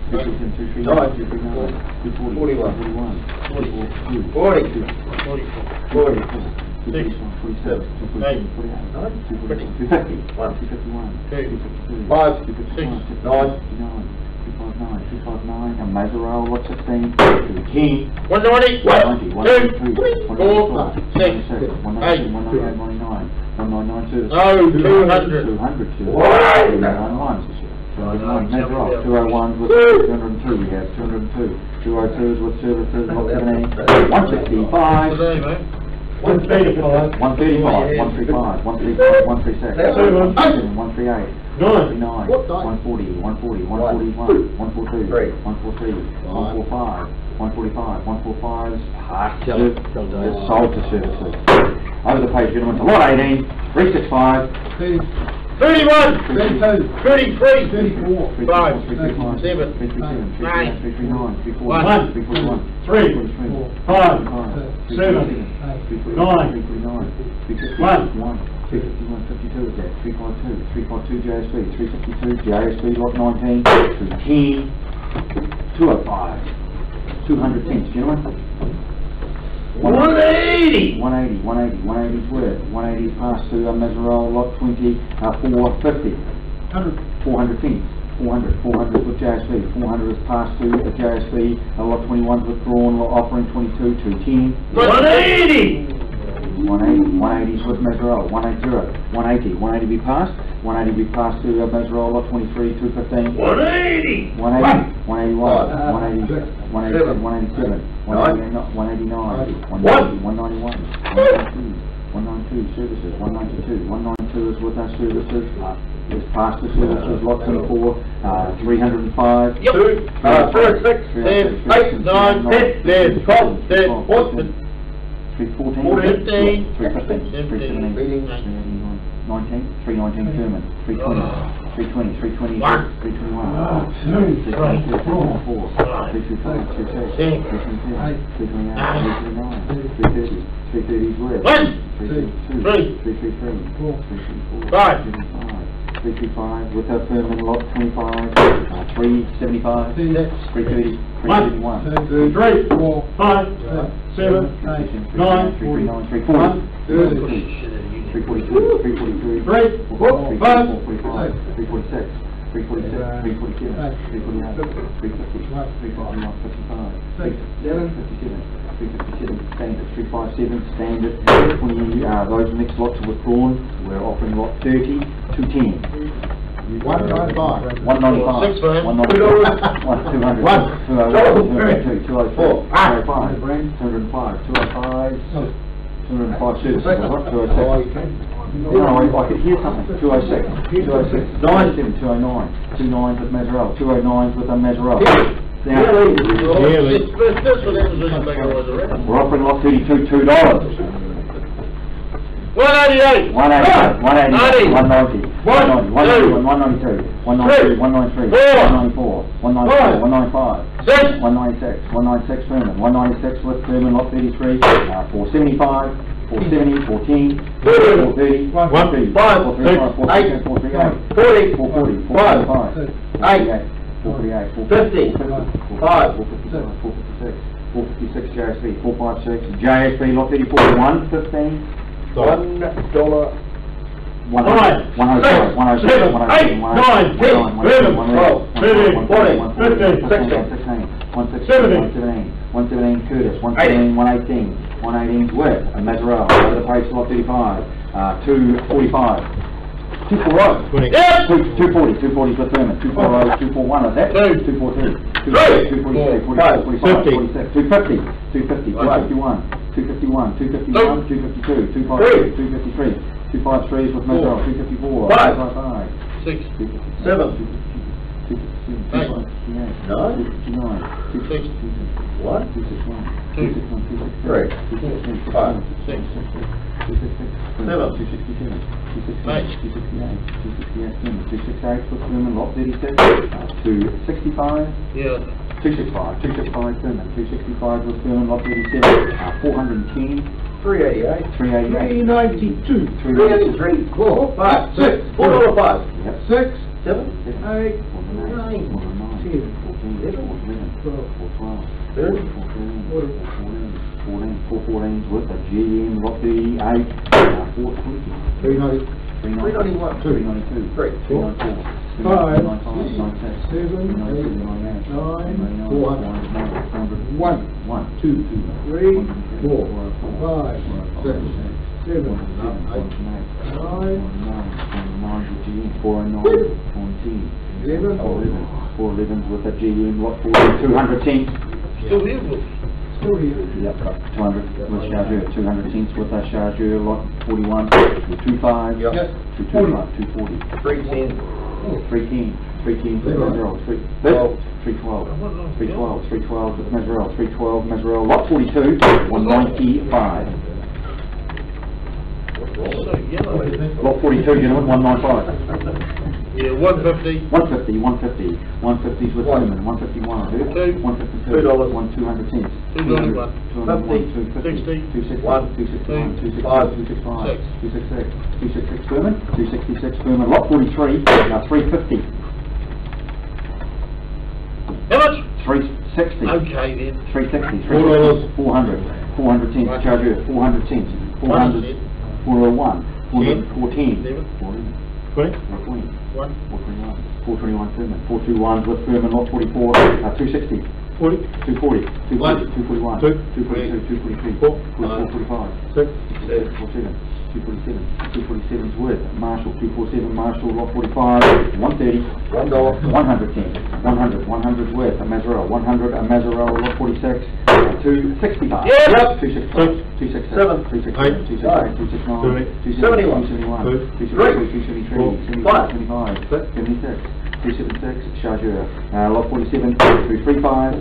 A: 237, 239,
D: Nine.
A: 239, 240,
D: 41.
A: 241,
D: 40.
A: 40,
D: Six.
A: 47,
D: 8.
A: 250, 251,
D: Two.
A: 252,
D: Five.
A: 255,
D: Six.
A: 259, 259, and Mazzarella, what 16, 210,
D: 190.
A: 190, 192,
D: 4. 6.
A: 197, 198, 199, 199,
D: No, 200.
A: 200,
D: 1.
A: 201, Mazzarella, 201 with 202, we have 202, 202s with services, lot 17, 165,
D: Today, mate.
C: 135.
A: 135, 135, 136, 137, 138, 139, 140, 140, 141, 142, 143, 145, 145, 145's past is sold to services. Over the page, gentlemen, to lot 18, 365,
D: 31.
B: 32,
D: 33.
B: 34,
D: 5.
A: 335,
D: 7.
A: 337,
D: 9.
A: 339, 341,
C: 1,
A: 341,
C: 3, 5, 7, 9, 1,
A: 351, 52 is that, 352, 352 JSB, 352 JSB lot 19, 210, 205, 200 cents, gentlemen.
D: 180.
A: 180, 180, 180's worth, 180 is passed to Mazzarella lot 20, 450, 400 cents, 400 with JSB, 400 is passed to JSB, lot 21's withdrawn, lot offering 22, 210,
D: 180.
A: 180 is with Mazzarella, 180 be passed, 180 be passed to Mazzarella, lot 23, 215,
D: 180.
A: 180, 181, 180, 187, 189, 191, 192 services, 192 is with our services, is passed to services, lot 24, 305,
D: Yep. 3, 6, 7, 8, 9, 10, 11, 12, 13, 14.
A: 314,
D: 15,
A: 315, 317, 19, 319 Thurman, 320, 320, 320, 321, 324, 325, 326, 327, 328, 329, 330, 330's worth, 332, 333, 334, 335, with our Thurman lot 25, 375, 330, 371,
C: 3, 4, 5, 7, 8, 9,
A: 339, 340, 342, 343,
C: 3, 4, 5,
A: 346, 347, 348, 350, 351, 55, 357, standard, 357, standard, 20, those next lots are withdrawn, we're offering lot 30, 210.
B: 195.
A: 195,
D: Six for him.
A: 195, 200, 202, 203, 204, 205, 205, 205 services, 206. No, I could hear something, 206, 206, 97, 209, 209 with Mazzarella, 209 with Mazzarella. Now, we're offering lot 32, $2.
D: 188.
A: 188, 190, 190, 191, 192, 193, 193, 194, 194, 195,
D: 6.
A: 196, 196 Thurman, 196 with Thurman, lot 33, 475, 470, 410, 430, 430, 435, 438, 438, 440, 445, 448, 448, 456, 456 JSB, 456 JSB, lot 34, 115, $1, 107, 107, 107, 107, 117 Curtis, 117, 118, 118's West, and Mazzarella, over the page, lot 35, 245. 240.
D: Yes.
A: 240 for Thurman, 240, 241 is that? 242, 243, 244, 250, 251, 251, 251, 252, 253, 253, 253 is with Mazzarella, 254, 255,
D: 6.
A: 7, 257, 258, 259, 261, 261, 263, 267, 268 for Thurman, lot 36, 265,
D: Yeah.
A: 265 Thurman, 265 with Thurman, lot 37, 410,
B: 388.
A: 388.
B: 392.
A: 393.
B: 4, 5, 6.
A: $4.05. Yep.
B: 6,
A: 7.
B: 8,
A: 9.
B: 9, 10,
A: 414's with a GM lot 38, 420.
B: 390.
A: 391. 392. 394.
B: 5,
A: 96.
B: 7, 8, 9, 400. 1, 2, 3, 4, 5, 6, 7, 8, 9,
A: 409,
B: 11,
A: 411's with a GM lot 40, 200 cents.
D: Still here, Bruce.
B: still here.
A: Yep, 200 with chargeur, 200 cents with a chargeur lot 41, 25,
B: Yep.
A: 225, 240,
D: 310.
A: 310, 310 with Mazarel, 312, 312, 312 with Mazarel, 312 Mazarel lot 42, 195.
D: So yellow.
A: Lot 42, gentlemen, 195.
D: Yeah, 150.
A: 150, 150, 150's with Herman, 151,
D: Two.
A: 152,
D: $2.
A: 200 cents.
D: 291.
A: 250, 250,
D: 60.
A: 261, 261, 265,
D: 265.
A: 266, 266 Herman, 266 Herman, lot 43, now 350.
D: How much?
A: 360.
D: Okay then.
A: 360,
C: $4.
A: 400, 400 cents,
D: Right.
A: chargeur, 400 cents, 400, 401, 410,
D: 11.
C: 20?
A: 420.
D: 1.
A: 421 Furman, 421 with Furman, lot 44, 260,
C: 40?
A: 240, 240,
C: One.
A: 241,
C: Two.
A: 242, 243,
C: Four.
A: 44, 45,
C: 6?
A: 247, 247's with Marshall, 247 Marshall, lot 45, 130,
B: $1.
A: 100 cents, 100's with Mazarel, 100 Mazarel, lot 46, 265.
D: Yeah.
A: 265, 267, 267, 268, 269, 271, 272, 273, 75, 76, 276, chargeur, lot 47, 235,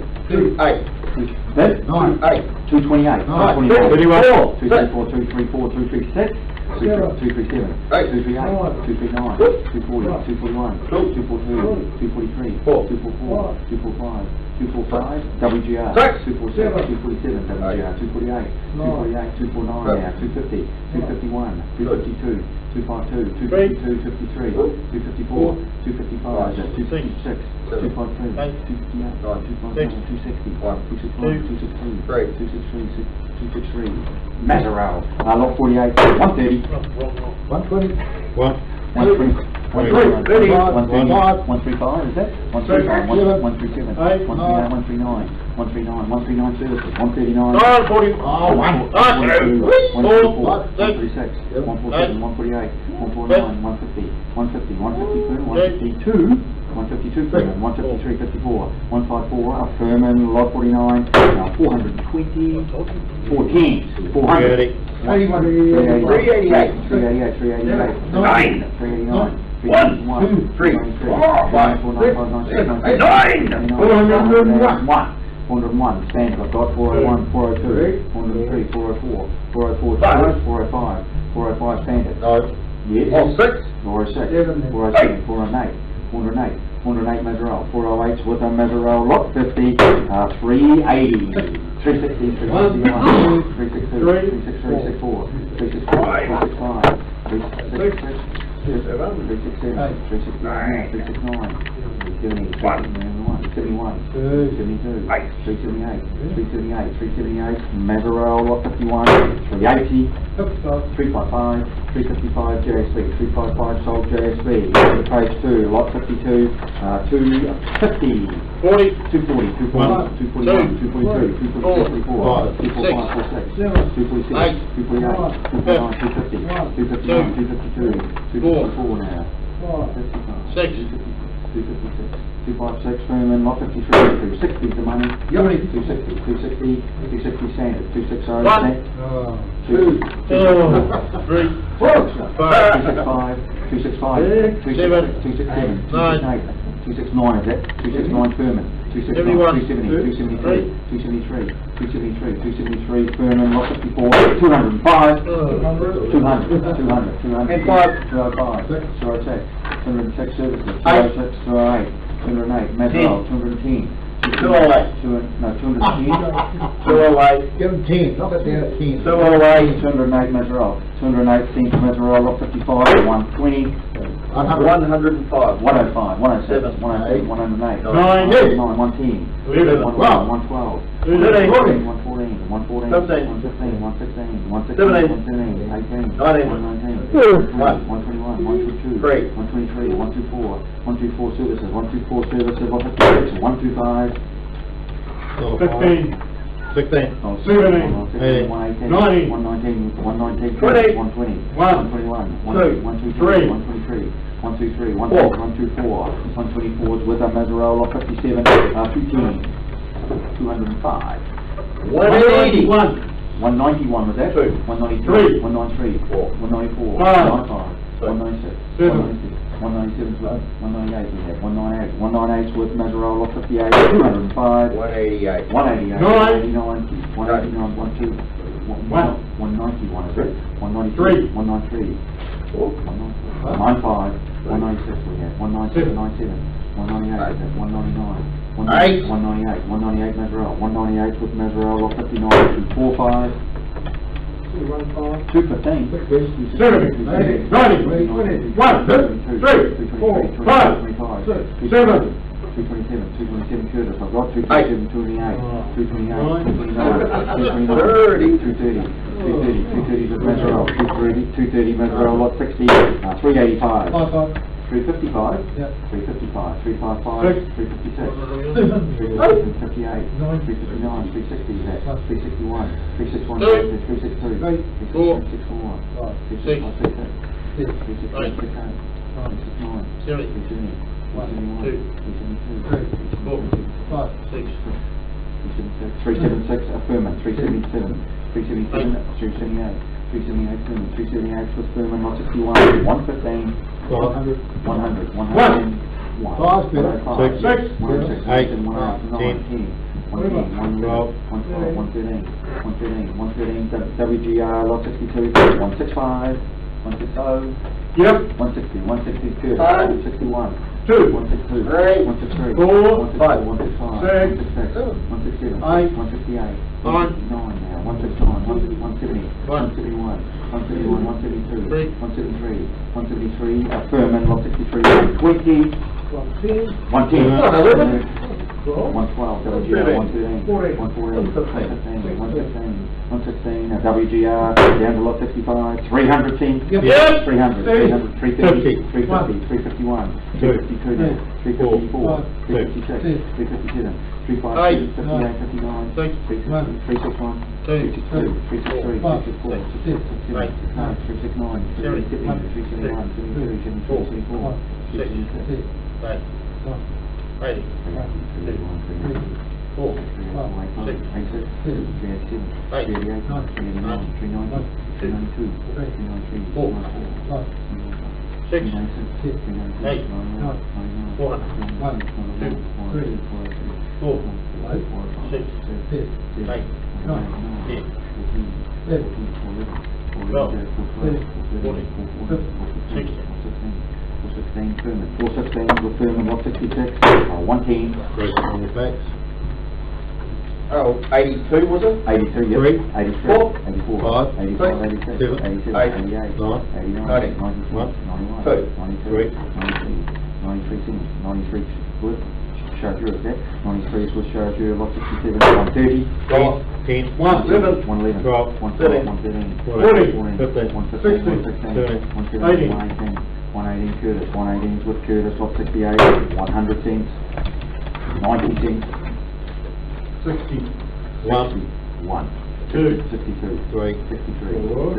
B: 8,
A: 228, 229,
C: 31,
A: 234, 234, 236, 237, 238, 239, 240, 241, 242, 243, 244, 245, 245, WGR, 247, 247, WGR, 248, 248, 249 now, 250, 251, 252, 252, 252, 53, 254, 255, 256, 252, 258, 259, 260, 261, 263, 263, Mazarel, lot 48, 130,
B: 120.
C: 1?
A: 135, is that? 135, 137,
B: 8,
A: 139, 139 services, 139,
D: 40.
B: Oh, 1.
A: 142,
D: 4,
A: 136, 147, 148, 149, 150, 150, 152, 152 Furman, 153, 54, 154 Furman, lot 49, 420, 410, 400,
B: 388.
A: 388, 389, 389,
B: 1, 2, 3, 4, 5, 6, 7, 8, 9.
A: 401, standard, I've got 401, 402, 403, 404, 404, 405, 405 standard.
B: No.
A: Yes.
B: Oh, 6.
A: 406, 407, 408, 408, 408 Mazarel, 408 with a Mazarel, lot 50, 380, 360, 361, 362, 363, 364, 365, 366, 367, 369, 369, 71, 72, 378, 378, Mazarel, lot 51, 380, 355, 355 JSB, 355 sold JSB, page 2, lot 52, 250,
D: 40.
A: 240, 241, 242, 244, 245, 246, 247, 248, 249, 250, 251, 252, 254 now,
D: 6.
A: 256, 256 Furman, lot 53, 260 the money, 260, 260, 260 standard, 260 standard, 2,
D: 3, 4, 5,
A: 265, 267, 268, 269 is that, 269 Furman, 269, 270, 273, 273, 273 Furman, lot 54, 205, 200, 200, 200, 205, 206, 206 services, 206, 208, 208, Mazarel, 210, 210,
D: 208. 208.
B: Give them 10, knock it down at 10.
D: 208.
A: 208 Mazzarella. 208 Mazzarella, 55, 120.
D: 105.
A: 105, 107, 107, 108.
C: 90.
A: 110.
C: 11.
A: 112.
D: 13.
A: 114, 115, 116, 121, 18, 119, 121, 122, 123, 124, 124 services, 124 services, 156, 125,
C: 15. 16.
A: 17,
C: 18,
A: 119, 119, 120, 121, 123, 123, 123, 124, 124 is with a Mazzarella, 57, 210, 205.
D: 180.
A: 191 was that? 193, 193, 194, 195, 196, 196, 197, 198 we had, 198 with Mazzarella, 58, 205,
D: 188.
A: 188, 189, 191 is it? 193, 193, 195, 196 we had, 197, 97, 198 is it? 199. 198, 198 Mazzarella, 198 with Mazzarella, 59, 245, 215,
C: 70, 90, 1, 2, 3, 4, 5, 6, 7,
A: 227 Curtis, I've got 227, 228, 228, 229,
D: 30,
A: 230, 230 with Mazzarella, 230 Mazzarella, 60, 385. 355,
B: Yeah.
A: 355, 355, 356, 358, 359, 360, 361, 361, 362, 364, 365, 368, 369, 370, 376, affirmant, 377, 377, 378, 378 Furman, 378 was Furman, 161, 115, 100, 100, 101,
C: 6,
A: 106, 110, 112, 113, 113, WGR, lot 62, 165, 160,
C: yep,
A: 160, 162, 161,
C: 2,
A: 162,
D: 3,
A: 163,
C: 4,
A: 165, 166, 167, 168, 169 now, 169, 170, 171, 171, 172, 173, 173, Furman, lot 63, 120, 110, 112, WGR, 113, 114, 115, 116, WGR, down to lot 65, 310,
C: Yep.
A: 300, 300, 330, 350, 351, 352 now, 354, 356, 357, 357, 58, 59, 361, 362, 363, 364, 369, 371, 372, 373, 74, 76,
D: 80. 4, 6,
A: 416 Furman, 416 with Furman, lot 66, 110.
C: great, on the facts.
D: Oh, 82 was it?
A: 83, yep.
C: 3,
A: 83,
C: 4,
A: 84,
C: 5,
A: 85, 86,
C: 7,
A: 87,
C: 8,
A: 88,
C: 9,
A: 89,
D: 90,
A: 91, 91,
D: 2,
A: 92, 93 Sims, 93 with Chargeur, is that? 93 is with Chargeur, lot 67, 130,
C: 10,
A: 111,
C: 12,
A: 113,
C: 14,
A: 15,
C: 16, 17, 18,
A: 118 Curtis, 118 with Curtis, lot 68, 100 cents, 90 cents,
C: 60,
A: 1,
C: 2,
A: 62,
C: 3,
A: 63,
C: 4,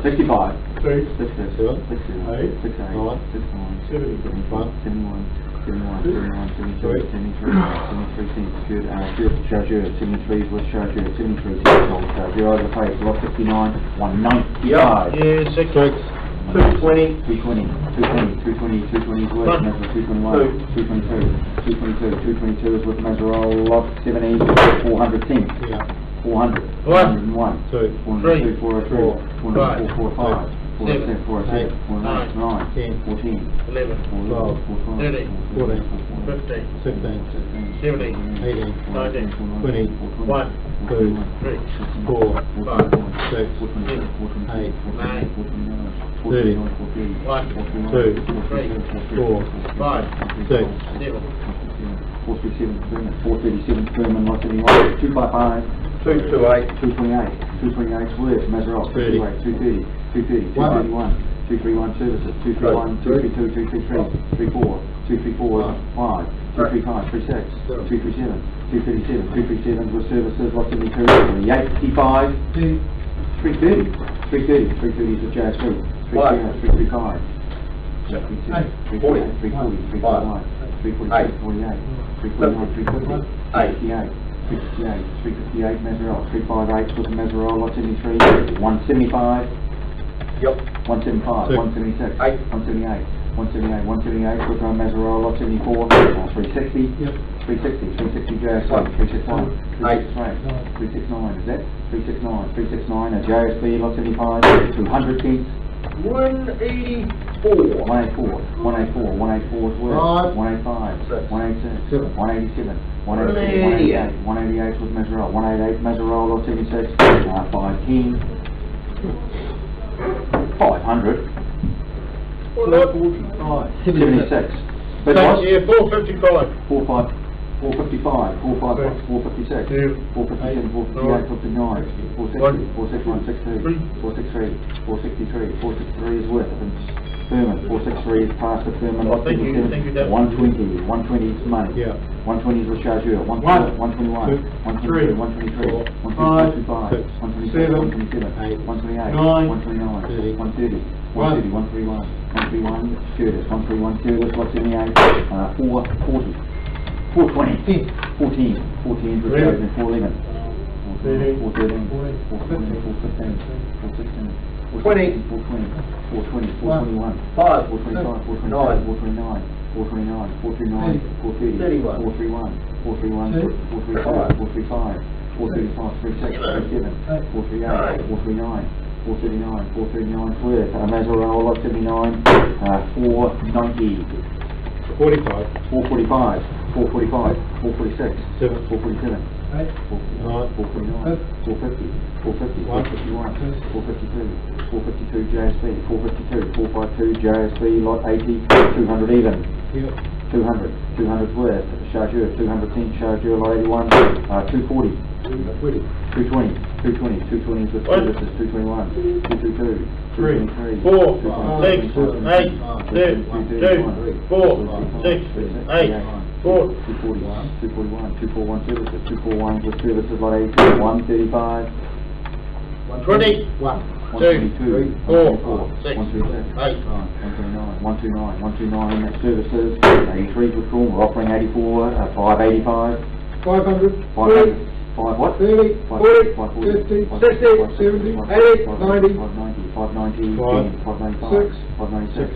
A: 65,
C: 5,
A: 65,
C: 6,
A: 67,
C: 8,
A: 68,
C: 9,
A: 69,
C: 70,
A: 71, 71, 73, 73 cents, good, Chargeur, 73 with Chargeur, 73 cents, Chargeur over the face, lot 59, 195.
D: Yeah, 6, 220,
A: 220, 220 is with Mazzarella, 221, 222, 222 is with Mazzarella, lot 70, 400 cents,
C: yeah,
A: 400,
D: 1,
A: 401,
C: 2,
A: 402, 403, 404, 405, 406, 407, 409,
C: 10,
A: 14,
D: 11,
A: 12,
C: 13, 14,
D: 15,
C: 16,
D: 17,
C: 18,
D: 19,
C: 20,
D: 1,
C: 2,
D: 3,
C: 4,
D: 5,
C: 6, 8,
D: 9,
C: 30,
D: 1,
C: 2,
D: 3,
C: 4,
D: 5,
C: 6,
D: 7,
A: 437 Sperman, 437 Sperman, 171, 255,
D: 228,
A: 228, 228 Worth, Mazarop,
C: 30.
A: 230, 231, 231 Services, 231, 232, 233, 34, 234, 5, 235, 36, 237, 237, 237 with Services, lot 72, 385, 330, 330, 330 is with JSP, 335, 338, 340, 341, 346, 48, 349, 350, 358, 358, Mazarop, 358 with Mazarop, lot 73, 175,
D: yep,
A: 175, 176, 178, 178, 178 with Mazarop, lot 74, 360, 360 JSP, 361, 363, 369, is that? 369, 369 at JSP, lot 75, 200 Kings,
D: 184,
A: 184, 184, 184 is worth, 185, 186, 187, 188, 188 with Mazarop, 188 Mazarop, lot 76, 5 King, 500, 76. But what?
D: yeah, 455,
A: 455, 456, 457, 458, 59, 460, 461, 62, 463, 463 is worth it. Furman, 463 is past the Furman, lot 77, 120, 120 is money.
C: Yeah.
A: 120 is with Chargeur, 121, 123, 123, 125, 127, 128, 129, 130, 131, 131 Curtis, 131 Curtis, lot 78, 440, 420, 14 with Chargeur, 411, 413, 414, 415, 416, 420, 420, 421,
D: 5,
A: 425,
D: 9,
A: 429, 429, 429, 430,
D: 31,
A: 431, 431, 435, 435, 435, 36, 37, 438, 439, 439, 439 worth, Mazarop, lot 79, 490,
C: 45,
A: 445, 445, 446, 447, 449, 450, 450, 451, 452, 452 JSP, 452, 452 JSP, lot 80, 200 even, 200 worth, Chargeur, 210 Chargeur, lot 81, 240, 220, 220 is with Services, 221, 222, 223,
D: 4, 6, 8, 2, 4, 6, 8, 4,
A: 241, 241 Services, 241 with Services, lot 82, 135,
D: 20,
A: 122,
D: 4, 6,
A: 136,
D: 8,
A: 129, 129 net Services, 83 with Chrome, we're offering 84, 585,
B: 500,
A: 500, 5 what?
B: 30, 40, 50, 60, 70, 80, 90,
A: 590, 595, 596, 596,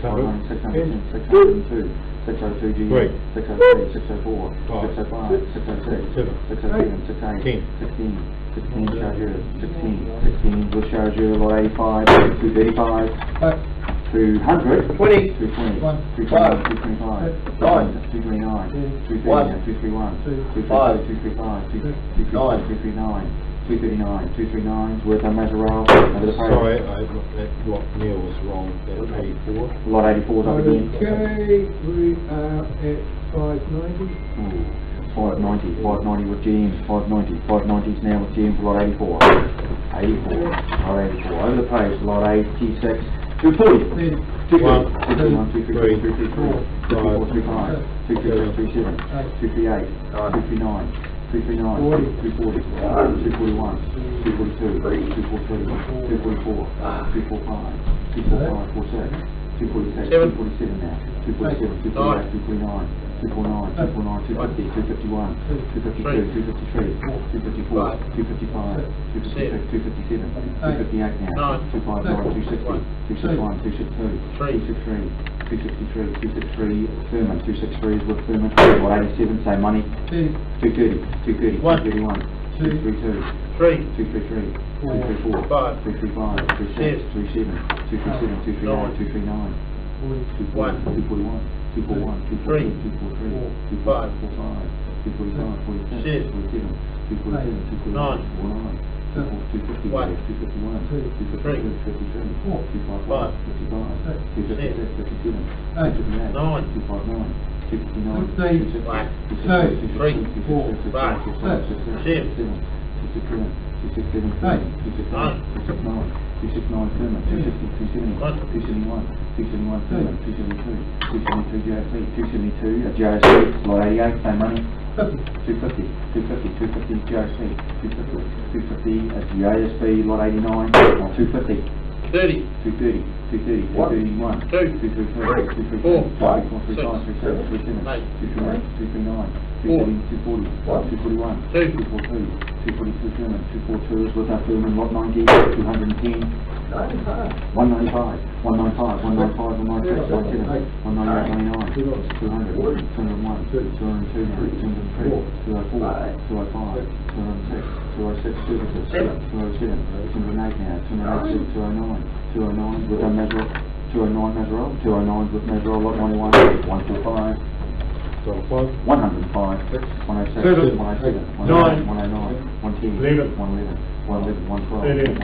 A: 602, 602 G,
C: Right.
A: 603, 604,
C: 5,
A: 605, 606,
C: 7,
A: 607, 68,
C: 16,
A: 16 Chargeur, 16 with Chargeur, lot 85, 235, 200,
D: 20,
A: 220,
B: 1,
A: 225,
D: 5,
A: 229, 230,
D: 1,
A: 231,
D: 5,
A: 235,
D: 9,
A: 239, 239 is worth Mazarop, over the page.
C: sorry, what Neil was wrong, that 84.
A: Lot 84 is up again.
B: Okay, we are at 590.
A: 590 with James, 590 is now with James, lot 84, lot 84, over the page, lot 86, 240, 250, 251, 253, 254, 255, 237, 238, 239, 240, 241, 242, 243, 244, 245, 246, 247 now, 247, 248, 249, 249, 250, 251, 252, 253, 254, 255, 256, 257, 258 now, 259, 260, 261, 262, 263, Thurman, 263 is with Thurman, lot 87, same money, 230, 231, 232, 233, 234, 235, 236, 237, 238, 239, 241, 241, 242, 243, 244,
D: Five.
A: 245, 246,
D: Six.
A: 247, 247, 249,
D: Nine.
A: 250,
D: One.
A: 251,
D: Two.
A: 252, 53,
B: Four.
A: 255, 55, 256, 257, 258,
D: Nine.
A: 259, 259,
B: 15.
D: 1,
A: 260,
D: 2, 3, 4, 5, 6, 7,
A: 267, 269, 269, 270, 271, 271, 272, 272 JSC, 272 JSC, lot 88, same money. 250, 250, 250 JSC, 250, 250 at JSB, lot 89, 250,
D: 30,
A: 230, 230, 231, 233, 234, 235, 237, 238, 239, 240, 241, 242 Sherman, 242 is with our Sherman, lot 90, 210, 195, 195, 196, 197, 198, 200, 201, 202, 203, 204, 205, 206, 206 services, 207, 208 now, 208, 209, 209 with our Measure, 209 Measure, 209 with Measure, lot 91, 145, 105, 106, 107, 109, 110, 111, 112, 113,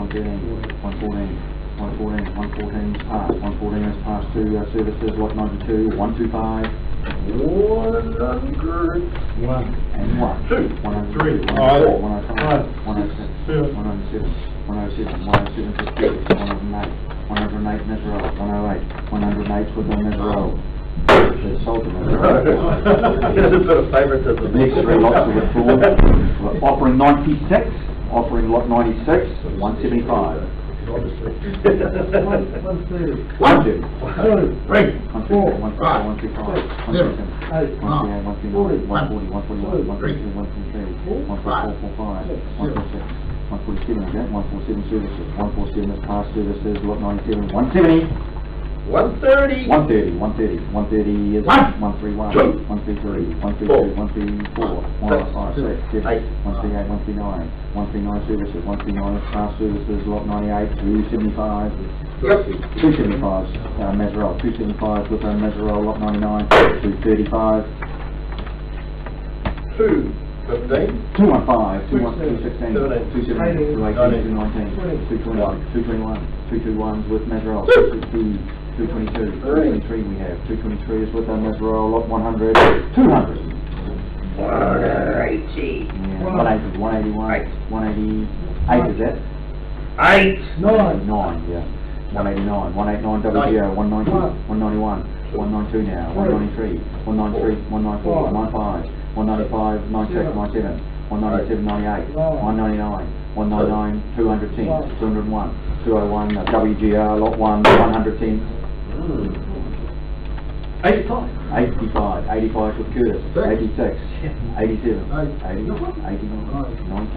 A: 114 is passed. 114 is passed to services, lot 92, 125,
C: 100.
A: and 1.
C: 2.
A: 103,
C: 5.
A: 105, 106, 107, 107, 107 to service, 108, 108 Measure, 108, 108 with the Measure. It's sold to Measure. The next three lots are withdrawn. We're offering 96, offering lot 96, 175. 130.
C: 1, 2, 3, 4, 5, 6, 7, 8, 9, 40, 141, 142, 143, 144, 145, 146, 147 again, 147 services, 147 is past services, lot 97, 170. 130.
A: 130, 130, 130 is 131, 133, 132, 134, 156, 138, 139, 139 services, 139 is past services, lot 98, 275, 275 Measure, 275 with Measure, lot 99, 235,
C: 215.
A: 215, 216, 217, 218, 219, 221, 221 with Measure, 222, 223 we have, 223 is with our Measure, lot 100, 200.
C: 180.
A: Yeah, 180, 181, 188 is that?
C: 8.
A: 9, yeah. 189, 189 WGO, 190, 191, 192 now, 193, 193, 194, 195, 195, 96, 97, 197, 98, 199, 199, 210, 201, 201 WGR, lot 1, 110.
C: 85.
A: 85, 85 with Curtis, 86, 87, 80, 89, 90,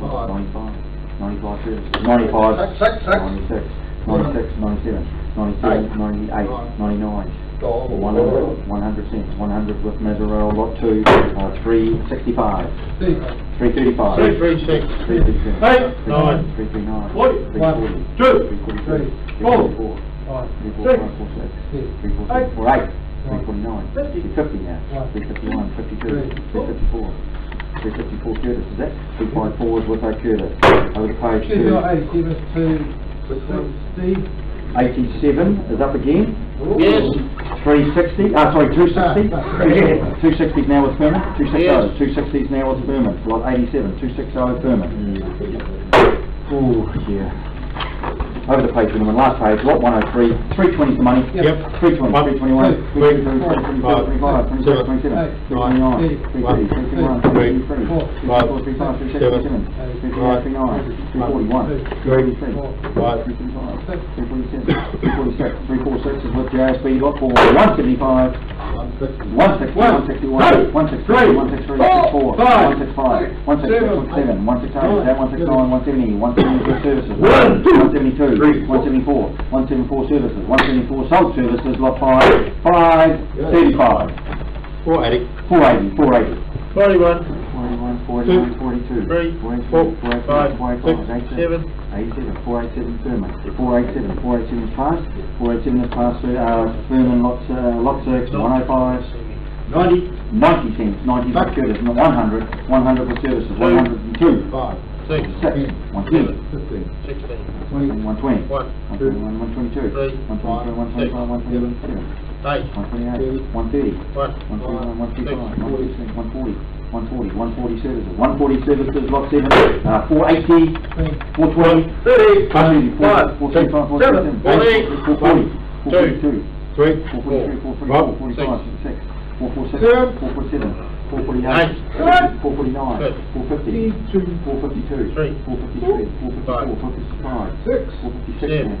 A: 95, 95 services, 95, 96, 96, 97, 97, 98, 99, 100 cents, 100 with Measure, lot 2, 365, 335,
D: 336,
A: 336,
D: 9,
A: 339,
C: 40,
A: 340,
C: 2,
A: 344, 349, 350 now, 351, 52, 354, 354 Curtis, is that? 354 is with our Curtis. Over the page to 87 is up again.
D: yes,
A: 360, sorry, 260. 260 is now with Furman. 260,
D: Yes.
A: 260 is now with Furman. Lot 87, 260 Furman. Oh, yeah. Over the page, gentlemen, last page, lot 103, 320 is the money.
C: Yep.
A: 320, 321, 322,
C: 5,
A: 325, 26, 27, 329, 330, 331, 333, 334, 35, 37, 339, 341, 333, 335, 347, 346, 346 is with JSB, lot 4, 175, 160, 161, 163, 163, 164, 165, 166, 167, 168, 169, 170, 170 with services, 172, 174, 174 services, 174 sold services, lot 5, 535,
C: 480.
A: 480, 480.
D: 41,
A: 41, 49, 42,
D: 3,
A: 44,
D: 5,
A: 45,
D: 6, 7,
A: 87, 487 Furman, 487, 487 is passed, 487 is passed, Furman lot 6, 105, 90 cents, 90 for services, 100 for services, 102.
B: 5,
D: 6,
A: 6, 110,
B: 15,
D: 16,
A: 120, 122,
D: 1,
A: 123,
D: 3,
A: 124, 125, 127,
D: 8,
A: 128, 130,
D: 1,
A: 131, 135, 140, 140 services, 140 services, lot 7, 480, 420,
D: 30,
A: 435, 437, 440, 442,
C: 3,
A: 443, 444, 445, 6, 447, 447, 448, 449, 450, 452, 453, 454, 455, 456, 457,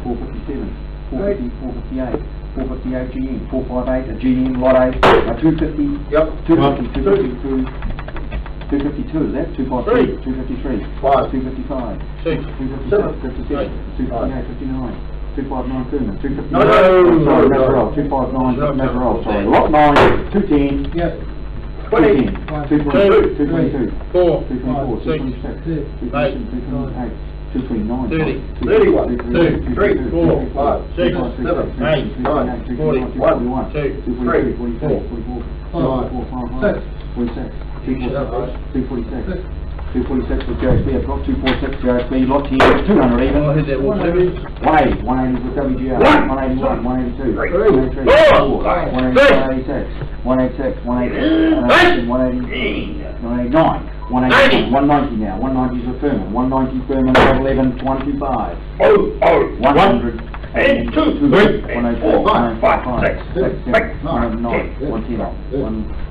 A: 458, 458 GM, 458 GM, lot 8, 250, 250, 252, is that? 253, 253, 255,
D: 6,
A: 256, 257, 258, 59. 259 Thurman, 259.
D: No,
A: Sorry,
D: no.
A: Mazarolle, 259 Mazarolle, sorry. Lot 9, 210.
B: yes,
A: 20, 222, 222,
D: 4,
A: 224,
D: 6,
A: 226,
D: 8,
A: 228, 229,
D: 30,
B: 31,
D: 2, 3, 4, 5, 6, 7, 8, 9, 40, 1, 2, 3, 4,
B: 5,
A: 46, 246, 246 for JSB, I've got 246 JSB, lot 10, 200 even.
D: Oh, who's that, 170?
A: 180, 180 for WGR, 181, 182, 183, 186, 186, 180, 189, 190 now, 190 is a Thurman, 190 Thurman, 111, 125, 100,
D: 2,
A: 3, 104,
D: 5,
A: 105,
D: 6,
A: 6, 7, 109, 110,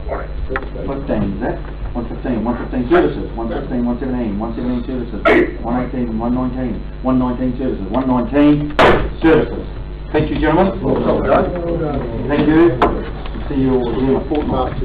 A: 115, is that? 115, 115 services, 116, 117, 117 services, 118, 119, 119 services, 119 services. Thank you, gentlemen. Thank you. See you all in a fortnight.